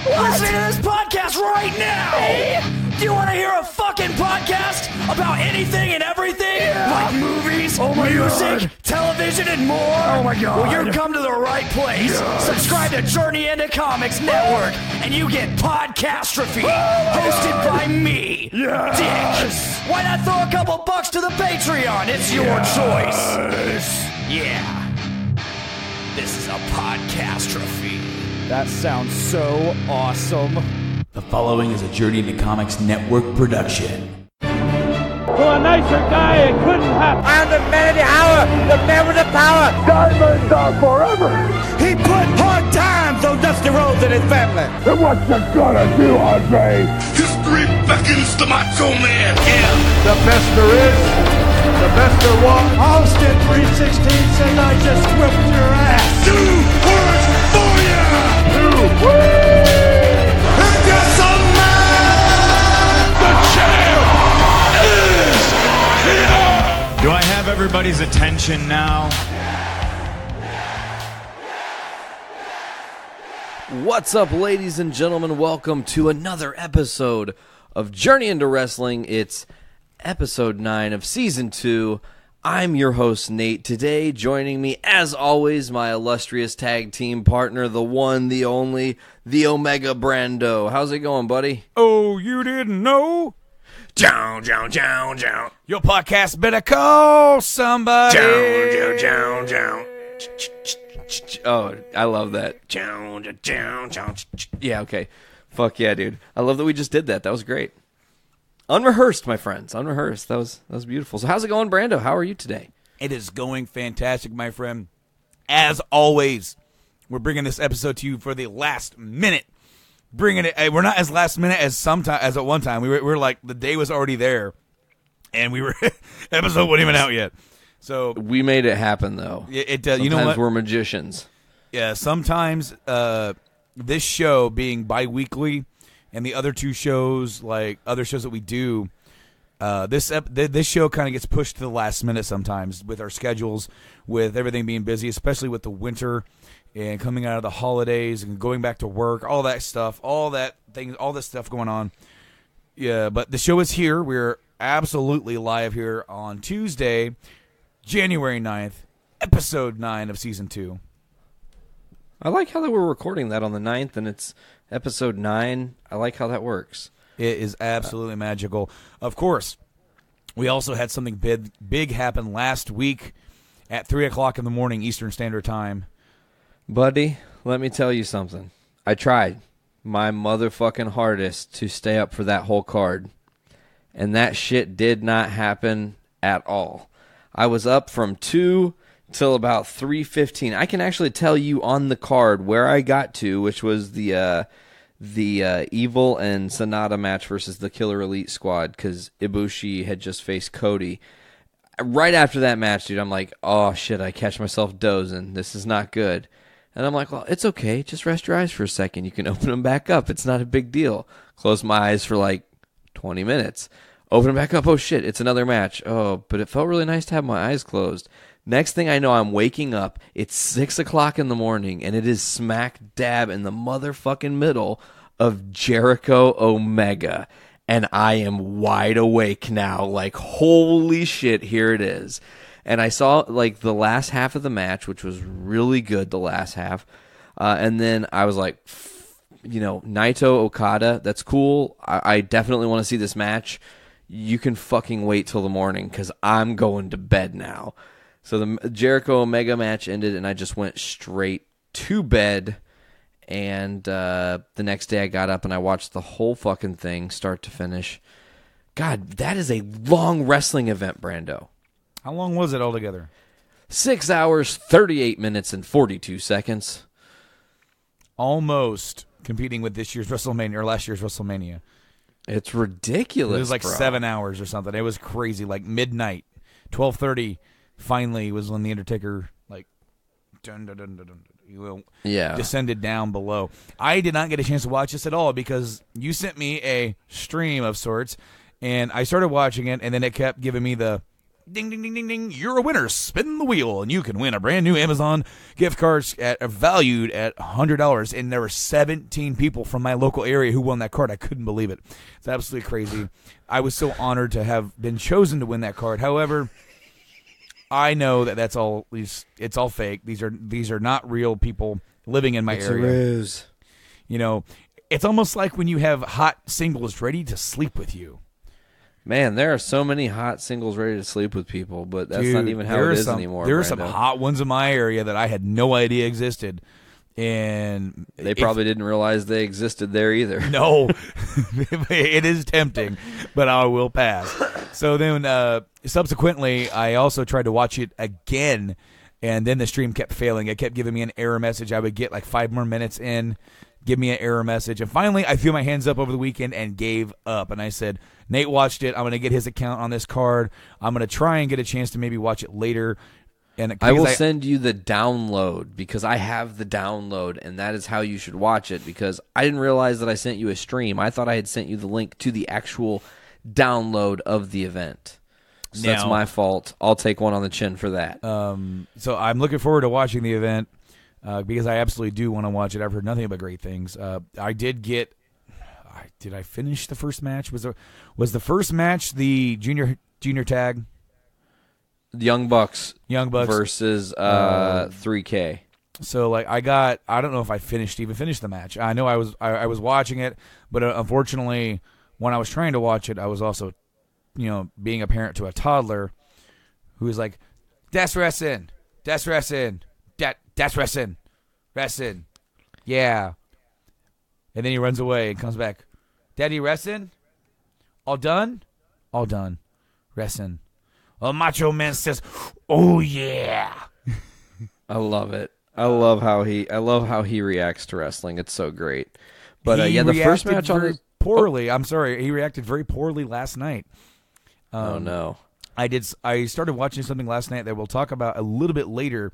Listening to this podcast right now! Do you want to hear a fucking podcast about anything and everything? Yeah. Like movies, music, television, and more? Oh my god. Well, you've come to the right place. Yes. Subscribe to Journey into Comics Network, and you get Podcastrophe, hosted by me, Yes. Dick. Why not throw a couple bucks to the Patreon? It's your choice. Yeah. This is a Podcastrophe. That sounds so awesome. The following is a Journey into Comics Network production. To a nicer guy, it couldn't happen. I am the man of the hour, the man with the power. Diamonds are forever. He put hard times on Dusty Rhodes and his family. And what you gonna do, Andre? History beckons the Macho Man. Yeah. The best there is, the best there was. Austin 316 says I just whipped your ass. 2 words for ya. The champ is here. Do I have everybody's attention now? What's up, ladies and gentlemen? Welcome to another episode of Journey into Wrestling. It's episode 9 of season 2. I'm your host, Nate. Today, joining me, as always, my illustrious tag team partner, the one, the only, the Omega Brando. How's it going, buddy? Oh, you didn't know? Down, down, down, down. Your podcast better call somebody. Down, down, down, down. Oh, I love that. Down, down, down. Yeah, okay. Fuck yeah, dude. I love that we just did that. That was great. Unrehearsed, my friends. Unrehearsed. That was beautiful. So how's it going, Brando? How are you today? It is going fantastic, my friend. As always, we're bringing this episode to you for the last minute. Bringing it. We're not as last minute as at one time. We were like the day was already there, and we were episode wasn't even out yet. So We made it happen, though. it Sometimes you know what? we're magicians. Yeah, sometimes this show being bi-weekly and the other two shows, like other shows that we do, this show kind of gets pushed to the last minute sometimes with our schedules, with everything being busy, especially with the winter and coming out of the holidays and going back to work, all that stuff, all this stuff going on. Yeah, but the show is here. We're absolutely live here on Tuesday, January 9th, episode 9 of season 2. I like how that we're recording that on the 9th, and it's episode 9. I like how that works. It is absolutely magical. Of course, we also had something big happen last week at 3 o'clock in the morning Eastern Standard Time. Buddy, let me tell you something. I tried my motherfucking hardest to stay up for that whole card, and that shit did not happen at all. I was up from 2 till about 3:15. I can actually tell you on the card where I got to, which was the Evil and Sonata match versus the Killer Elite Squad, because Ibushi had just faced Cody. Right after that match, dude, I'm like, oh shit, I catch myself dozing. This is not good. And I'm like, well, it's okay. Just rest your eyes for a second. You can open them back up. It's not a big deal. Close my eyes for like 20 minutes. Open them back up. Oh shit, it's another match. Oh, but it felt really nice to have my eyes closed. Next thing I know, I'm waking up. It's 6 o'clock in the morning, and it is smack dab in the motherfucking middle of Jericho Omega. And I am wide awake now. Like, holy shit, here it is. And I saw, like, the last half of the match, which was really good, the last half. And then I was like, Naito Okada, that's cool. I definitely want to see this match. You can fucking wait till the morning, because I'm going to bed now. So the Jericho Omega match ended, and I just went straight to bed. And the next day I got up and I watched the whole fucking thing, start to finish. God, that is a long wrestling event, Brando. How long was it altogether? 6 hours, 38 minutes, and 42 seconds. Almost competing with this year's WrestleMania, or last year's WrestleMania. It's ridiculous, It was like bro. 7 hours or something. It was crazy, like midnight. 12:30 finally was when The Undertaker, like, descended down below. I did not get a chance to watch this at all because you sent me a stream of sorts, and I started watching it, and then it kept giving me the ding, ding, ding, ding, ding, you're a winner. Spin the wheel, and you can win a brand new Amazon gift card valued at $100. And there were 17 people from my local area who won that card. I couldn't believe it. It's absolutely crazy. I was so honored to have been chosen to win that card. However, I know that it's all fake. These are not real people living in my area. It's a ruse. You know, it's almost like when you have hot singles ready to sleep with you. Man, there are so many hot singles ready to sleep with people, but that's not even how it is anymore. There are some hot ones in my area that I had no idea existed. And they probably didn't realize they existed there either. No, it is tempting, but I will pass. So then subsequently, I also tried to watch it again, and then the stream kept failing. It kept giving me an error message. I would get like 5 more minutes in, give me an error message. And finally, I threw my hands up over the weekend and gave up. And I said, Nate watched it. I'm going to get his account on this card. I'm going to try and get a chance to maybe watch it later. And I will send you the download because I have the download, and that is how you should watch it because I didn't realize that I sent you a stream. I thought I had sent you the link to the actual download of the event. So that's my fault. I'll take one on the chin for that. So I'm looking forward to watching the event because I absolutely do want to watch it. I've heard nothing but great things. I did get – did I finish the first match? Was the first match the junior tag? Young Bucks versus 3K. So like I don't know if I even finished the match. I know I was watching it, but unfortunately when I was trying to watch it, I was also, being a parent to a toddler who was like, "That's wrestling, that's wrestling, that's wrestling, wrestling, yeah." And then he runs away and comes back. "Daddy, wrestling? All done, wrestling." Macho Man says, "Oh yeah." I love it. I love how he reacts to wrestling. It's so great. But the first match poorly. I'm sorry, he reacted very poorly last night. Oh no. I started watching something last night that we'll talk about a little bit later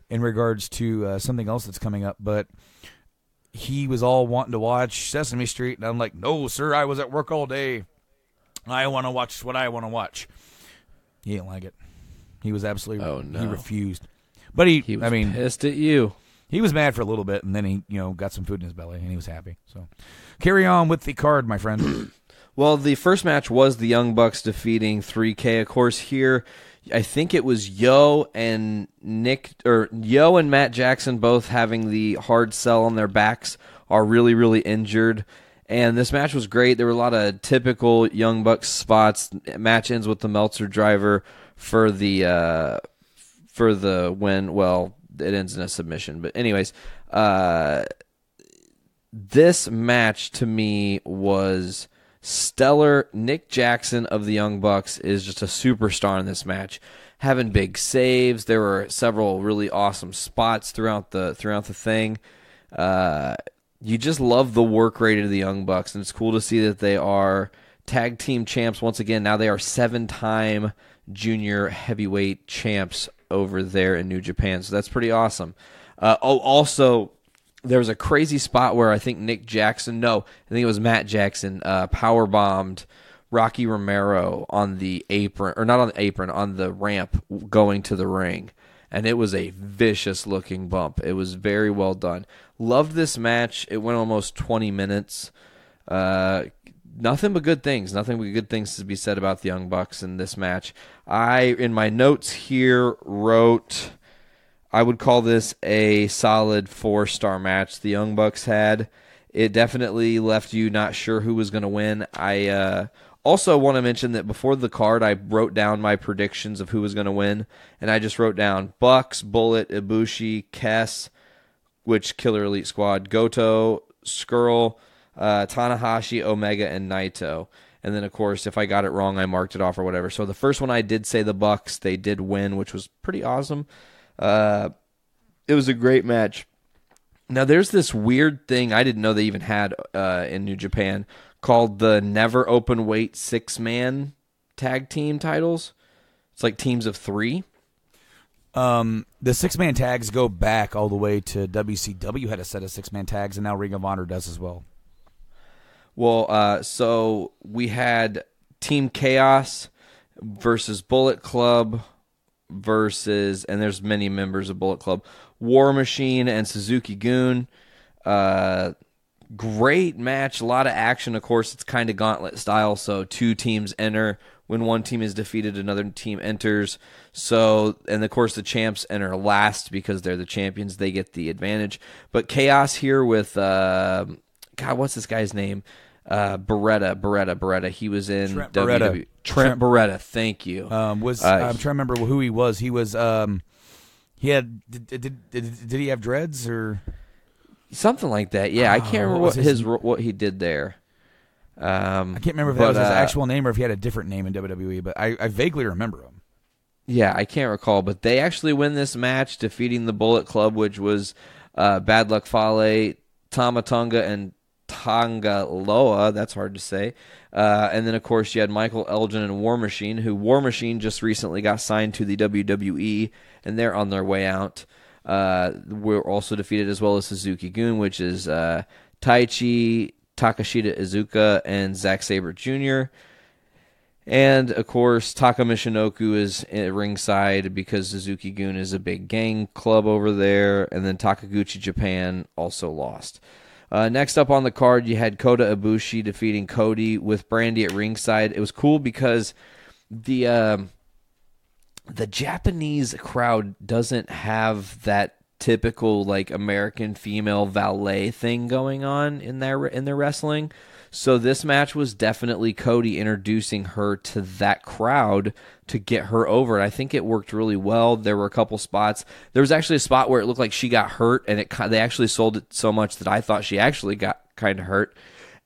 in regards to something else that's coming up, but he was all wanting to watch Sesame Street, and I'm like, "No, sir, I was at work all day. I want to watch what I want to watch." He didn't like it. He was absolutely. Oh no. He refused. But he was pissed at you. He was mad for a little bit, and then he got some food in his belly, and he was happy. So, carry on with the card, my friend. Well, the first match was the Young Bucks defeating 3K. Of course, here I think it was Yo and Matt Jackson both having the hard sell on their backs are really, really injured. And this match was great. There were a lot of typical Young Bucks spots. Match ends with the Meltzer driver for the win. Well, it ends in a submission. But anyways, this match to me was stellar. Nick Jackson of the Young Bucks is just a superstar in this match, having big saves. There were several really awesome spots throughout the thing. You just love the work rate of the Young Bucks, and it's cool to see that they are tag team champs once again. Now they are 7-time junior heavyweight champs over there in New Japan, so that's pretty awesome. Also, there was a crazy spot where I think Matt Jackson powerbombed Rocky Romero on the apron, or not on the apron, on the ramp going to the ring. And it was a vicious-looking bump. It was very well done. Loved this match. It went almost 20 minutes. Nothing but good things. Nothing but good things to be said about the Young Bucks in this match. In my notes here, wrote, I would call this a solid 4-star match the Young Bucks had. It definitely left you not sure who was going to win. I also want to mention that before the card, I wrote down my predictions of who was going to win, and I just wrote down Bucks, Bullet, Ibushi, Kess, which Killer Elite Squad, Goto, Skrull, Tanahashi, Omega, and Naito. And then, of course, if I got it wrong, I marked it off or whatever. So the first one I did say the Bucks. They did win, which was pretty awesome. It was a great match. Now, there's this weird thing I didn't know they even had in New Japan called the Never Open Weight 6-man tag team titles. It's like teams of 3. The 6-man tags go back all the way to WCW had a set of 6-man tags, and now Ring of Honor does as well. Well, so we had Team Chaos, versus Bullet Club versus, and there's many members of Bullet Club, War Machine and Suzuki Gun. Great match, a lot of action. Of course, it's kind of gauntlet style, so two teams enter. When one team is defeated, another team enters. So, and of course, the champs enter last because they're the champions. They get the advantage. But Chaos here with, God, what's this guy's name? Beretta. He was in Trent WWE. Beretta. Trent Beretta, thank you. I'm trying to remember who he was. He was, he had, did he have dreads or? Something like that, yeah. I can't remember what he did there. I can't remember if that was his actual name or if he had a different name in WWE, but I vaguely remember him. Yeah, I can't recall, but they actually win this match, defeating the Bullet Club, which was Bad Luck Fale, Tamatonga, and Tangaloa. That's hard to say. And then, of course, you had Michael Elgin and War Machine, who War Machine just recently got signed to the WWE, and they're on their way out. We're also defeated, as well as Suzuki Gun, which is Taichi, Takashita Izuka, and Zack Sabre Jr. And, of course, Taka Michinoku is at ringside because Suzuki Gun is a big gang club over there. And then Takaguchi Japan also lost. Next up on the card, you had Kota Ibushi defeating Cody with Brandy at ringside. It was cool because the Japanese crowd doesn't have that typical like American female valet thing going on in their wrestling. So this match was definitely Cody introducing her to that crowd to get her over. And I think it worked really well. There were a couple spots. There was actually a spot where it looked like she got hurt, and they actually sold it so much that I thought she actually got kind of hurt.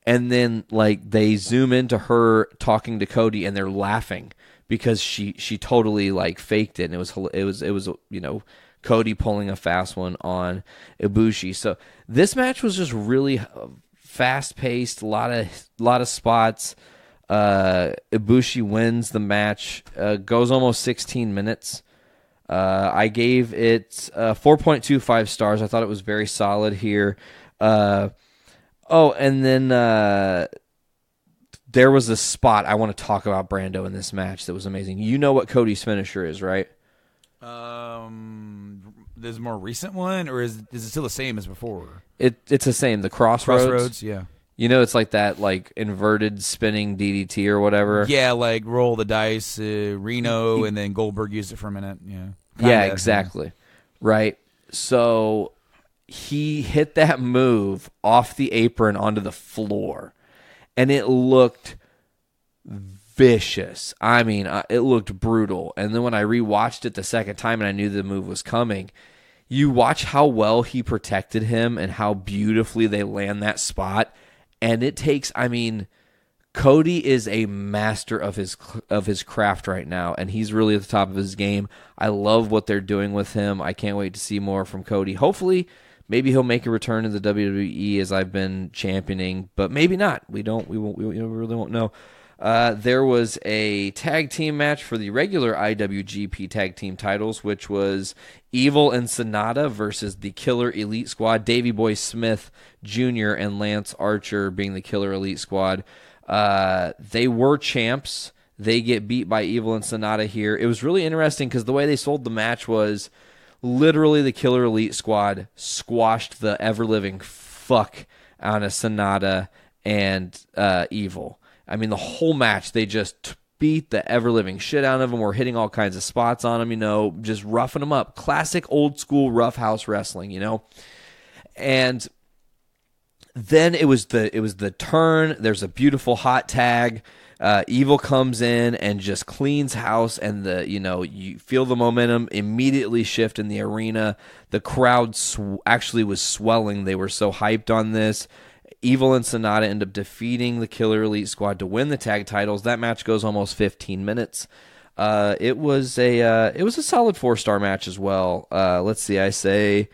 And then like they zoom into her talking to Cody, and they're laughing because she totally like faked it, and it was you know, Cody pulling a fast one on Ibushi. So this match was just really fast paced, a lot of spots. Ibushi wins the match, goes almost 16 minutes. I gave it 4.25 stars. I thought it was very solid here. And then there was a spot I want to talk about Brando in this match that was amazing. You know what Cody's finisher is, right? There's a more recent one, or is it still the same as before? It's the same. The Crossroads. Crossroads, yeah. You know, it's like that, like inverted spinning DDT or whatever. Yeah, like roll the dice, Reno, and then Goldberg used it for a minute. Yeah. Yeah, exactly. Right. So he hit that move off the apron onto the floor, and it looked vicious. I mean, it looked brutal. And then when I rewatched it the second time and I knew the move was coming, you watch how well he protected him and how beautifully they land that spot. And it takes, I mean, Cody is a master of his craft right now, and he's really at the top of his game. I love what they're doing with him. I can't wait to see more from Cody. Hopefully, maybe he'll make a return to the WWE as I've been championing, but maybe not. We really won't know. There was a tag team match for the regular IWGP tag team titles, which was Evil and Sonata versus the Killer Elite Squad, Davey Boy Smith Jr. and Lance Archer being the Killer Elite Squad. They were champs. They get beat by Evil and Sonata here. It was really interesting because the way they sold the match was literally the Killer Elite Squad squashed the ever-living fuck out of Sonata and Evil. I mean, the whole match, they just beat the ever-living shit out of them. We're hitting all kinds of spots on them, you know, just roughing them up. Classic old-school roughhouse wrestling, you know. And then it was the turn. There's a beautiful hot tag. Evil comes in and just cleans house, and you feel the momentum immediately shift in the arena. The crowd actually was swelling. They were so hyped on this. Evil and Sonata end up defeating the Killer Elite Squad to win the tag titles. That match goes almost 15 minutes. It was a solid 4-star match as well. Let's see. I say,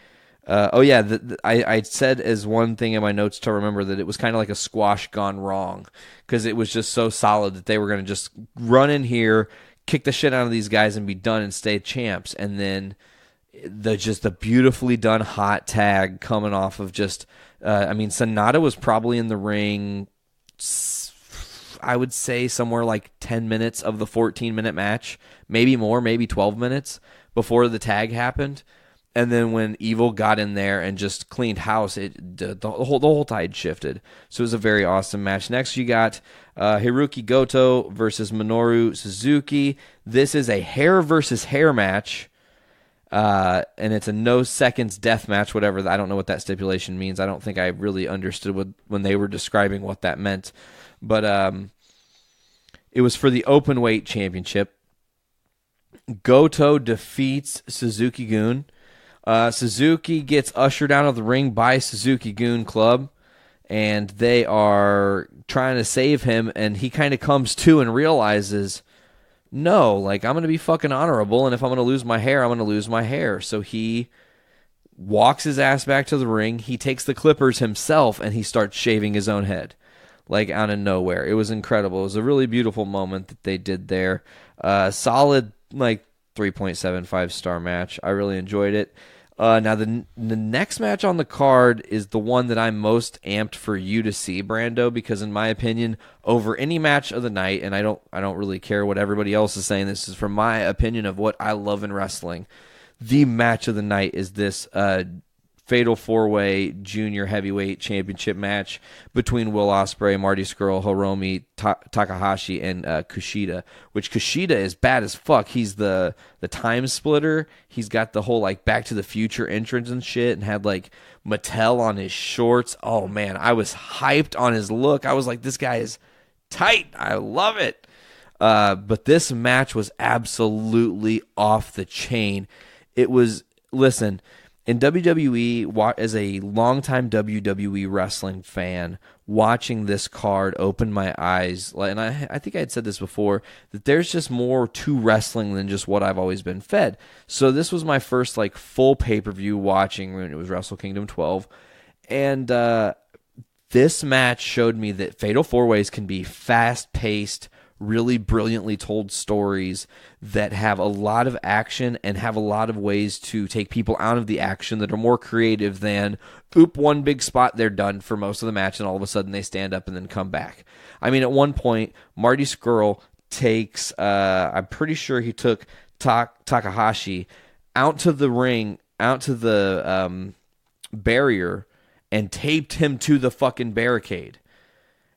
I said as one thing in my notes to remember that it was kind of like a squash gone wrong because it was just so solid that they were going to just run in here, kick the shit out of these guys, and be done and stay champs. And then the beautifully done hot tag coming off of just. Sonata was probably in the ring, I would say somewhere like 10 minutes of the 14-minute match, maybe more, maybe 12 minutes before the tag happened. And then when Evil got in there and just cleaned house, the whole tide shifted. So it was a very awesome match. Next, you got Hiroki Goto versus Minoru Suzuki. This is a hair versus hair match, and it's a no seconds death match, whatever. I don't know what that stipulation means. I don't think I really understood when they were describing what that meant. But it was for the open weight championship. Goto defeats Suzuki-gun. Suzuki gets ushered out of the ring by Suzuki-gun Club, and they are trying to save him, and he kind of comes to and realizes, no, like, I'm going to be fucking honorable, and if I'm going to lose my hair, I'm going to lose my hair. So he walks his ass back to the ring, he takes the clippers himself, and he starts shaving his own head, like, out of nowhere. It was incredible. It was a really beautiful moment that they did there. Solid, like, 3.75 star match. I really enjoyed it. Now the next match on the card is the one that I'm most amped for you to see, Brando, because in my opinion, over any match of the night, and I don't really care what everybody else is saying, this is from my opinion of what I love in wrestling. The match of the night is this Fatal 4-Way Junior Heavyweight Championship match between Will Ospreay, Marty Scurll, Hiromi Takahashi, and Kushida, which Kushida is bad as fuck. He's the time splitter. He's got the whole like Back to the Future entrance and shit, and had like Mattel on his shorts. Oh man, I was hyped on his look. I was like, this guy is tight. I love it. But this match was absolutely off the chain. It was, listen, in WWE, as a longtime WWE wrestling fan, watching this card opened my eyes. And I think I had said this before, that there's just more to wrestling than just what I've always been fed. So this was my first like full pay-per-view watching when it was Wrestle Kingdom 12. And this match showed me that Fatal 4-Ways can be fast-paced, really brilliantly told stories that have a lot of action and have a lot of ways to take people out of the action that are more creative than, one big spot, they're done for most of the match, and all of a sudden they stand up and then come back. I mean, at one point, Marty Scurll takes, I'm pretty sure he took Takahashi out to the ring, out to the barrier, and taped him to the fucking barricade.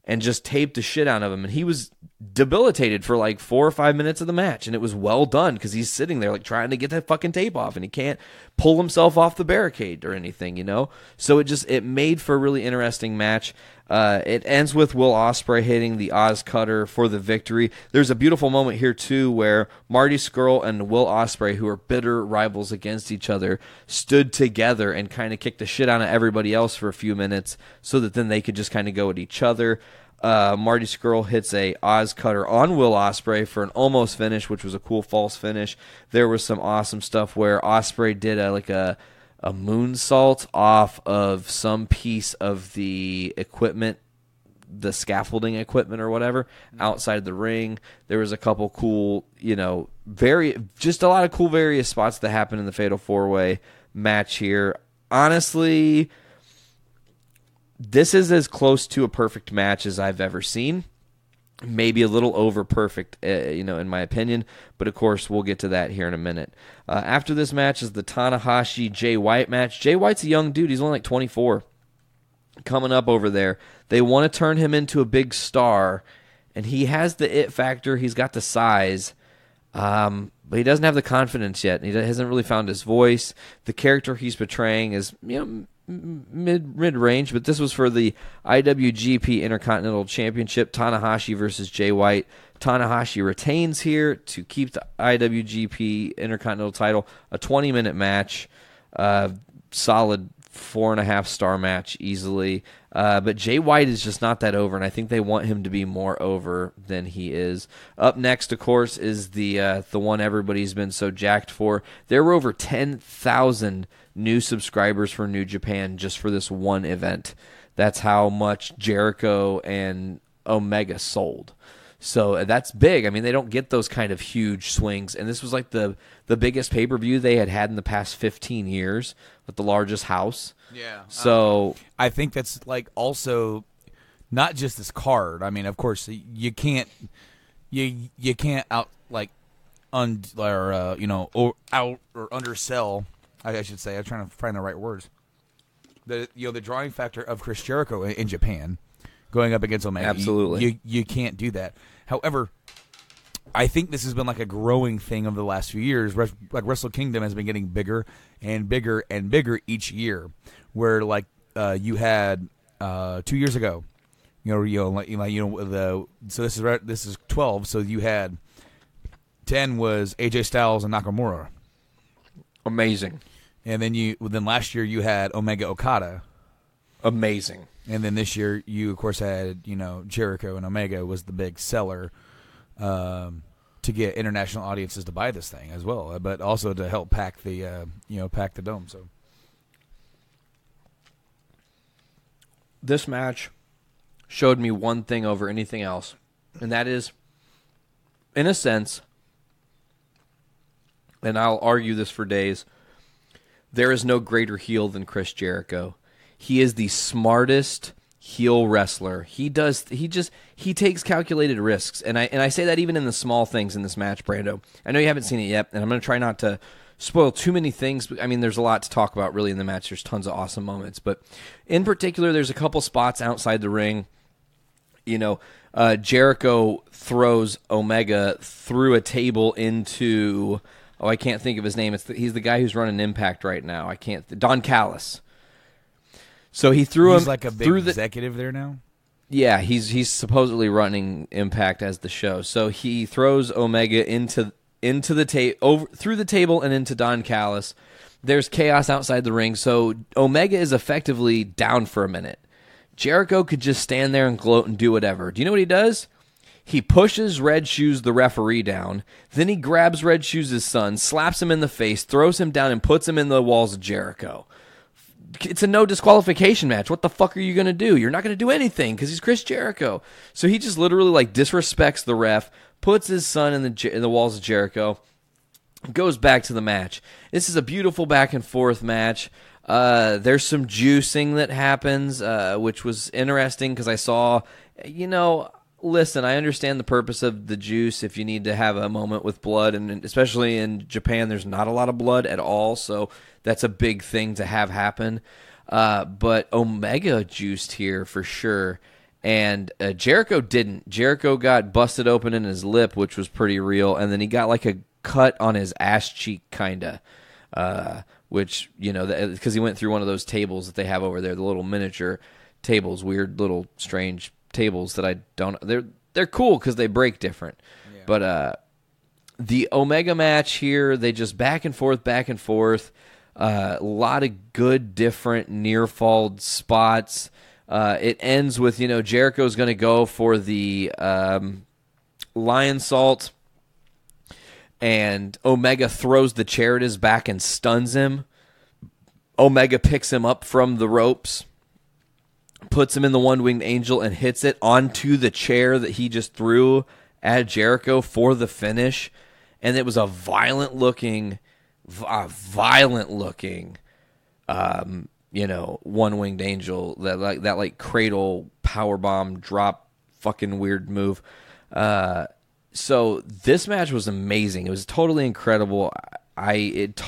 And just taped the shit out of him. And he was debilitated for like 4 or 5 minutes of the match. And it was well done because he's sitting there like trying to get that fucking tape off. And he can't pull himself off the barricade or anything, you know? So it made for a really interesting match. It ends with Will Ospreay hitting the Oz Cutter for the victory. There's a beautiful moment here, too, where Marty Scurll and Will Ospreay, who are bitter rivals against each other, stood together and kind of kicked the shit out of everybody else for a few minutes so that then they could just kind of go at each other. Marty Scurll hits a Oz Cutter on Will Ospreay for an almost finish, which was a cool false finish. There was some awesome stuff where Ospreay did a moonsault off of some piece of the equipment, the scaffolding equipment or whatever, outside the ring. There was a couple cool, just a lot of cool various spots that happened in the Fatal 4-Way match here. Honestly, this is as close to a perfect match as I've ever seen. Maybe a little over perfect, in my opinion. But, of course, we'll get to that here in a minute. After this match is the Tanahashi-Jay White match. Jay White's a young dude. He's only like 24. Coming up over there. They want to turn him into a big star. And he has the it factor. He's got the size. But he doesn't have the confidence yet. He hasn't really found his voice. The character he's portraying is, mid-range, but this was for the IWGP Intercontinental Championship, Tanahashi versus Jay White. Tanahashi retains here to keep the IWGP Intercontinental title. A 20-minute match, solid 4.5 star match easily. But Jay White is just not that over, and I think they want him to be more over than he is. Up next, of course, is the one everybody's been so jacked for. There were over 10,000 new subscribers for New Japan just for this one event. That's how much Jericho and Omega sold. So that's big. I mean, they don't get those kind of huge swings. And this was like the biggest pay-per-view they had in the past 15 years with the largest house. Yeah. So I think that's like also not just this card. I mean, of course, you can't out or undersell. I should say. I'm trying to find the right words. The drawing factor of Chris Jericho in Japan going up against Omega. Absolutely, you can't do that. However, I think this has been like a growing thing over the last few years. Like Wrestle Kingdom has been getting bigger and bigger and bigger each year. Where you had 2 years ago, so this is 12. So you had 10 was AJ Styles and Nakamura, amazing. And then last year you had Omega Okada, amazing. And then this year you of course had Jericho, and Omega was the big seller. To get international audiences to buy this thing as well, but also to help pack the pack the dome. So this match showed me one thing over anything else, and that is, in a sense, and I'll argue this for days, there is no greater heel than Chris Jericho. He is the smartest heel wrestler. He takes calculated risks, and I say that even in the small things in this match, Brando. I know you haven't seen it yet, and I'm going to try not to spoil too many things. I mean, there's a lot to talk about really in the match. There's tons of awesome moments, but in particular, there's a couple spots outside the ring. Jericho throws Omega through a table into, I can't think of his name. He's the guy who's running Impact right now. Don Callis. So he threw he's him like a big executive there now? Yeah, he's supposedly running Impact as the show. So he throws Omega into the through the table and into Don Callis. There's chaos outside the ring, so Omega is effectively down for a minute. Jericho could just stand there and gloat and do whatever. Do you know what he does? He pushes Red Shoes, the referee, down. Then he grabs Red Shoes' son, slaps him in the face, throws him down, and puts him in the walls of Jericho. It's a no disqualification match. What the fuck are you going to do? You're not going to do anything because he's Chris Jericho. So he just literally disrespects the ref, puts his son in the walls of Jericho, goes back to the match. This is a beautiful back and forth match. There's some juicing that happens, which was interesting because I saw, listen, I understand the purpose of the juice if you need to have a moment with blood, and especially in Japan, there's not a lot of blood at all, so that's a big thing to have happen. But Omega juiced here for sure, and Jericho didn't. Jericho got busted open in his lip, which was pretty real, and then he got like a cut on his ass cheek, kinda, which, because he went through one of those tables that they have over there, the little miniature tables, weird little strange tables that I don't. They're cool because they break different, yeah. But the Omega match here, they just back and forth. A lot of good different near fall spots. It ends with Jericho's going to go for the lion salt, and Omega throws the chair at his back and stuns him. Omega picks him up from the ropes, puts him in the one-winged angel, and hits it onto the chair that he just threw at Jericho for the finish. And it was a violent-looking, one-winged angel, that cradle powerbomb drop, fucking weird move. So this match was amazing. It was totally incredible. It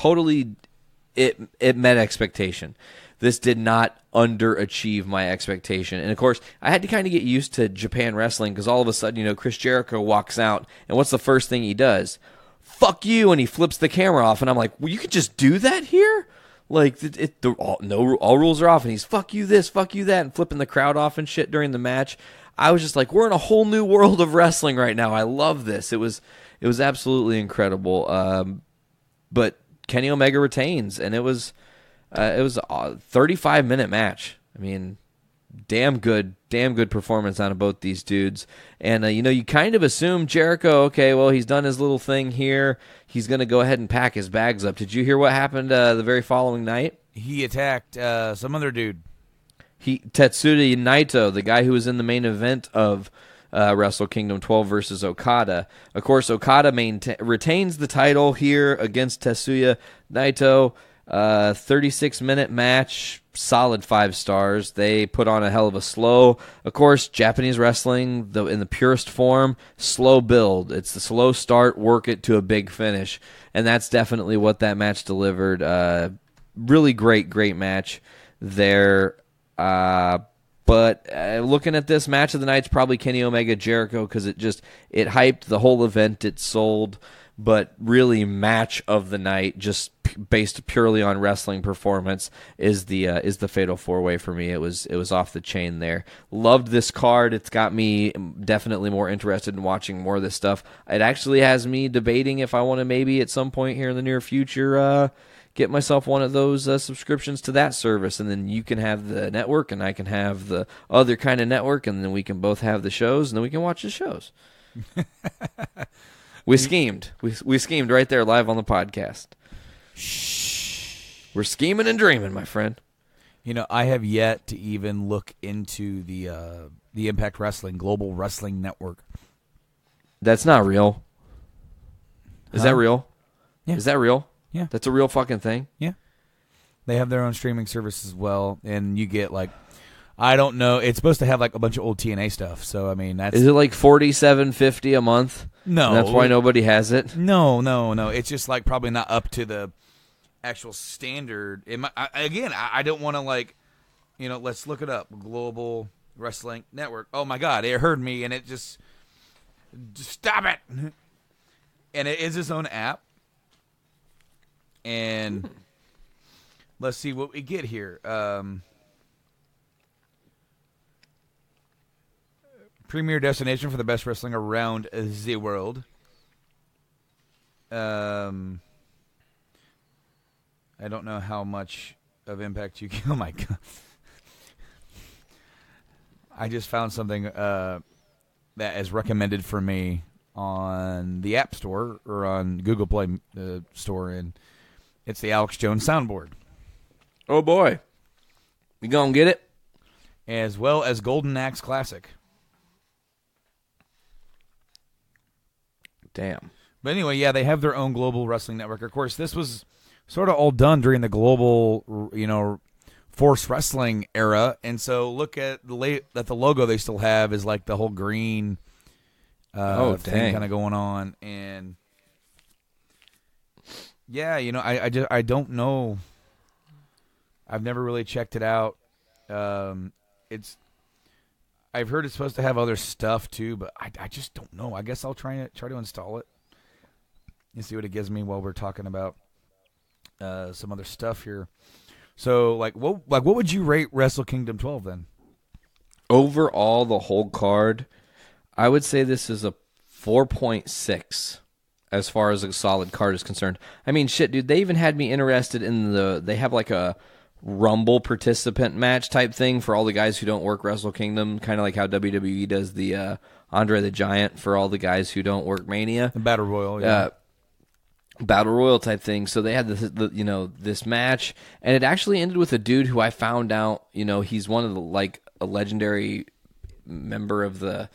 met expectation. This did not underachieve my expectation. And, of course, I had to kind of get used to Japan wrestling because all of a sudden, Chris Jericho walks out, and what's the first thing he does? Fuck you, and he flips the camera off, and I'm like, well, you could just do that here? All rules are off, and he's fuck you this, fuck you that, and flipping the crowd off and shit during the match. I was just like, we're in a whole new world of wrestling right now. I love this. It was absolutely incredible. But Kenny Omega retains, and it was a 35-minute match. I mean, damn good performance out of both these dudes. And you kind of assume Jericho, okay, well, he's done his little thing here. He's going to go ahead and pack his bags up. Did you hear what happened the very following night? He attacked some other dude. Tetsuya Naito, the guy who was in the main event of Wrestle Kingdom 12 versus Okada. Of course, Okada retains the title here against Tetsuya Naito. 36-minute match, solid 5 stars. They put on a hell of a slow. Of course, Japanese wrestling, in the purest form, slow build. It's the slow start, work it to a big finish. And that's definitely what that match delivered. Really great match there. But looking at this match of the night, it's probably Kenny Omega Jericho because it hyped the whole event. It sold. But really, match of the night, just based purely on wrestling performance, is the Fatal 4-Way for me. It was off the chain there. Loved this card. It's got me definitely more interested in watching more of this stuff. It actually has me debating if I want to maybe at some point here in the near future get myself one of those subscriptions to that service, and then you can have the network and I can have the other kind of network, and then we can both have the shows, and then we can watch the shows. We schemed. We schemed right there live on the podcast. Shh. We're scheming and dreaming, my friend. You know, I have yet to even look into the Impact Wrestling Global Wrestling Network. That's not real. Is that real? Yeah. Is that real? Yeah. That's a real fucking thing? Yeah. They have their own streaming service as well, and you get like, I don't know, it's supposed to have like a bunch of old TNA stuff. So I mean, that's Is it like $47.50 a month? No. And that's why nobody has it? No. It's just like probably not up to the actual standard. I don't want to like, let's look it up. Global Wrestling Network. Oh my God, it heard me and it just stop it. And it is its own app. And let's see what we get here. Premier destination for the best wrestling around the world. I don't know how much of impact you can. Oh my God! I just found something that is recommended for me on the App Store or on Google Play Store, and it's the Alex Jones soundboard. Oh boy, you gonna get it? As well as Golden Axe Classic. Damn. But anyway, yeah, they have their own global wrestling network. Of course, this was sort of all done during the global, Force Wrestling era. And so look at the logo they still have is like the whole green thing kind of going on. And yeah, I don't know. I've never really checked it out. I've heard it's supposed to have other stuff too, but I just don't know. I guess I'll try to install it and see what it gives me while we're talking about some other stuff here. So, what would you rate Wrestle Kingdom 12 then? Overall, the whole card, I would say this is a 4.6 as far as a solid card is concerned. I mean, shit, dude, they even had me interested in they have like a Rumble participant match type thing for all the guys who don't work Wrestle Kingdom, kind of like how WWE does the Andre the Giant for all the guys who don't work Mania. The Battle Royal, yeah. Battle Royal type thing. So they had this match, and it actually ended with a dude who I found out, he's one of the a legendary member of the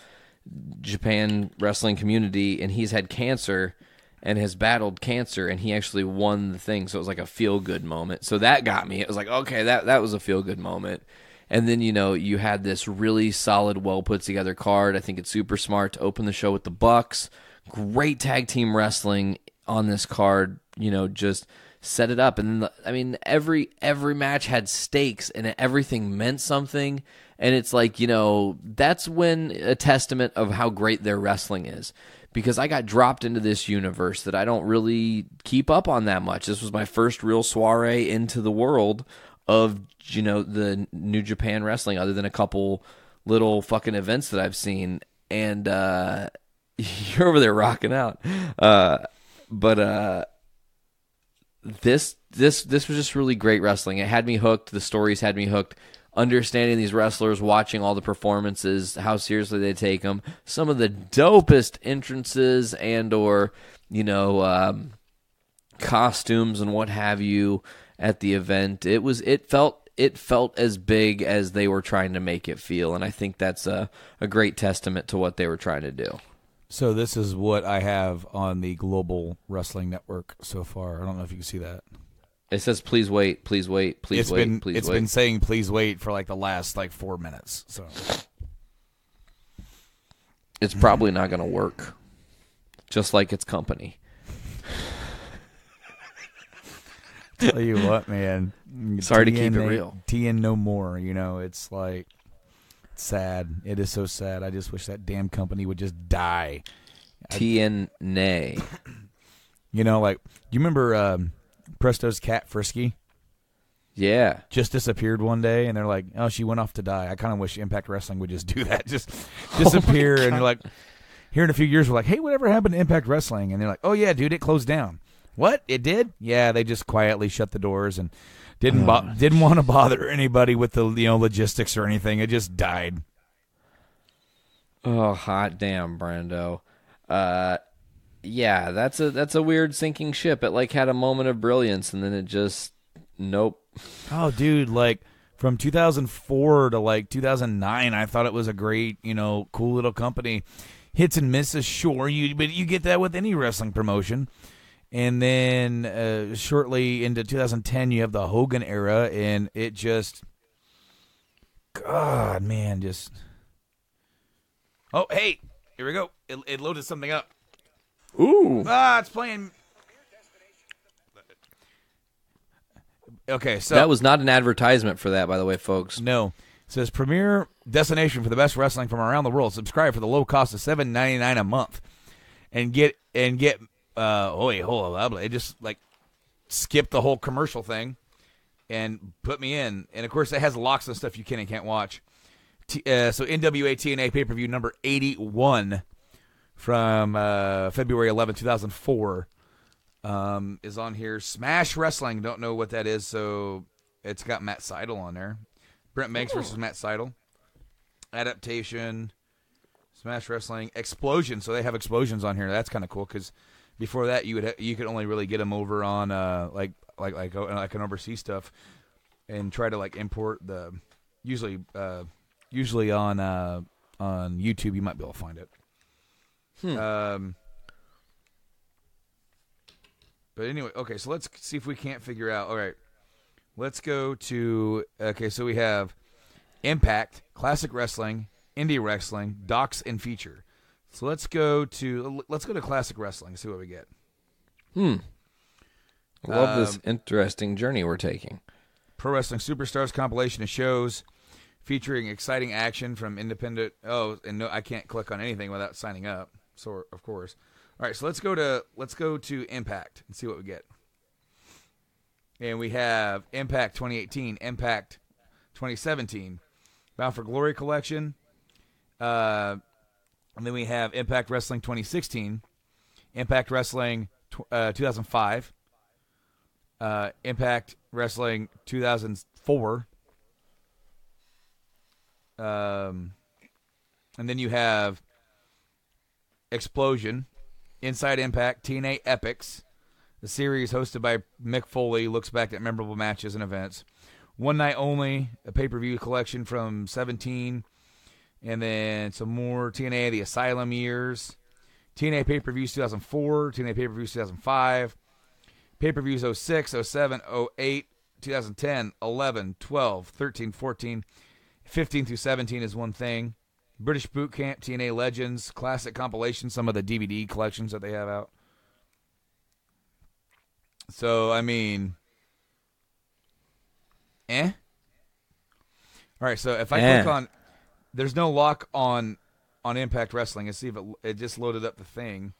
Japan wrestling community, and he's had cancer and has battled cancer, and he actually won the thing. So it was like a feel-good moment. So that got me. It was like, okay, that was a feel-good moment. And then, you had this really solid, well-put-together card. I think it's super smart to open the show with the Bucks. Great tag team wrestling on this card, just set it up. And then, every match had stakes, and everything meant something. And it's like, that's when a testament of how great their wrestling is. Because I got dropped into this universe that I don't really keep up on that much. This was my first real soiree into the world of, the New Japan wrestling, other than a couple little fucking events that I've seen. And you're over there rocking out. But this was just really great wrestling. It had me hooked. The stories had me hooked. Understanding these wrestlers, watching all the performances, how seriously they take them, some of the dopest entrances and or costumes and what have you at the event. It felt as big as they were trying to make it feel, and I think that's a great testament to what they were trying to do. So this is what I have on the Global Wrestling Network so far. I don't know if you can see that. It says, please wait, please wait, please wait, please wait. It's been saying please wait for like the last 4 minutes. So it's probably not going to work. Just like its company. Tell you what, man. Sorry to keep it real. TN no more. It's like sad. It is so sad. I just wish that damn company would just die. TN nay. You remember Presto's cat Frisky? Yeah. Just disappeared one day, and they're like, oh, she went off to die. I kind of wish Impact Wrestling would just do that. Just disappear, and you're like, here in a few years, we're like, hey, whatever happened to Impact Wrestling? And they're like, oh, yeah, dude, it closed down. What? It did? Yeah, they just quietly shut the doors and didn't want to bother anybody with the logistics or anything. It just died. Oh, hot damn, Brando. Yeah, that's a weird sinking ship. It had a moment of brilliance, and then it just nope. Oh, dude, from 2004 to 2009, I thought it was a great, cool little company. Hits and misses, sure, but you get that with any wrestling promotion. And then shortly into 2010, you have the Hogan era, and it just, God, man, just. Oh, hey, here we go. It loaded something up. Ooh. It's playing. Okay, so. That was not an advertisement for that, by the way, folks. No. It says, premier destination for the best wrestling from around the world. Subscribe for the low cost of $7.99 a month. And get hold on. It just skipped the whole commercial thing and put me in. And of course, it has locks and stuff you can and can't watch. So NWA TNA pay-per-view number 81 from February 11, 2004 is on here. Smash Wrestling, don't know what that is, so it's got Matt Seidel on there. Brent Banks versus Matt Seidel. Adaptation, Smash Wrestling, Explosion. So they have Explosions on here. That's kind of cool because before that you could only really get them over on like an overseas stuff and try to import the usually on YouTube you might be able to find it. But anyway, okay, so let's see if we can't figure out. All right, let's go to. Okay, so we have Impact, Classic Wrestling, Indie Wrestling, Docs, and Feature. So let's go to Classic Wrestling and see what we get. I love this interesting journey we're taking. Pro Wrestling Superstars compilation of shows featuring exciting action from independent. Oh, and no, I can't click on anything without signing up. So of course. All right, so let's go to Impact and see what we get. And we have Impact 2018, Impact 2017, Bound for Glory collection. And then we have Impact Wrestling 2016, Impact Wrestling 2005, Impact Wrestling 2004, and then you have Explosion, Inside Impact, TNA Epics. The series hosted by Mick Foley looks back at memorable matches and events. One Night Only, a pay-per-view collection from 17. And then some more TNA, The Asylum years. TNA pay-per-views 2004. TNA pay-per-views 2005. Pay-per-views 06, 07, 08, 2010, 11, 12, 13, 14. 15 through 17 is one thing. British Boot Camp, TNA Legends, Classic Compilation, some of the DVD collections that they have out. So, I mean, All right, so if I click on, there's no lock on Impact Wrestling. Let's see if it just loaded up the thing.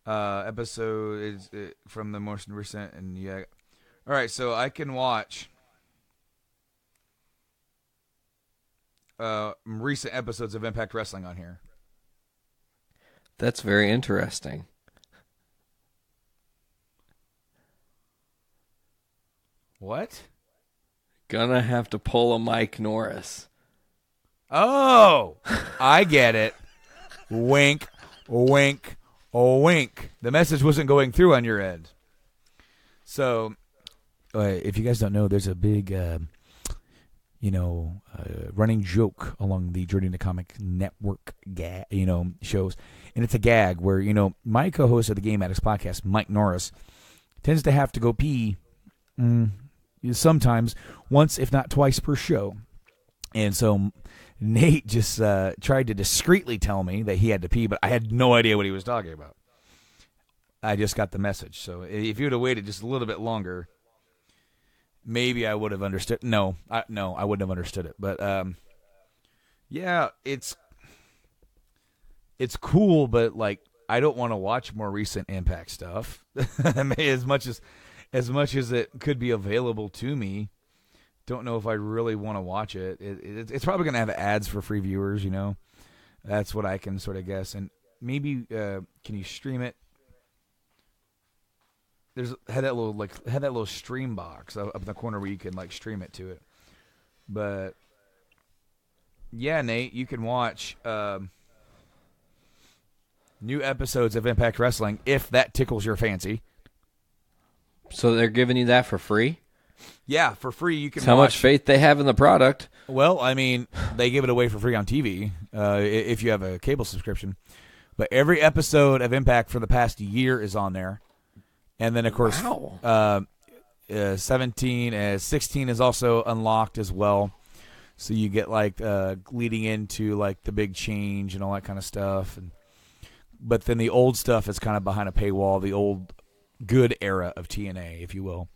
Episode is from the most recent, and yeah. All right, so I can watch recent episodes of Impact Wrestling on here. That's very interesting. What? Gonna have to pull a Mike Norris. Oh, I get it. Wink, wink, wink. The message wasn't going through on your end. So, if you guys don't know, there's a big, running joke along the Journey to Comic Network, shows. And it's a gag where, my co-host of the Game Addicts podcast, Mike Norris, tends to have to go pee sometimes once, if not twice per show. And so Nate just tried to discreetly tell me that he had to pee, but I had no idea what he was talking about. I just got the message. So if you would have waited just a little bit longer, maybe I would have understood. No, I wouldn't have understood it. But yeah, it's cool, but like I don't want to watch more recent Impact stuff. I mean, as much as it could be available to me. Don't know if I really want to watch it. It's probably going to have ads for free viewers, you know. That's what I can sort of guess. And maybe can you stream it? Had that little stream box up in the corner where you can like stream it to it. But yeah, Nate, you can watch new episodes of Impact Wrestling if that tickles your fancy. So they're giving you that for free? Yeah, for free you can. That's how much faith they have in the product. Well, I mean, they give it away for free on TV if you have a cable subscription. But every episode of Impact for the past year is on there, and then of course, 16 is also unlocked as well. So you get like leading into like the big change and all that kind of stuff. But then the old stuff is kind of behind a paywall. The old good era of TNA, if you will.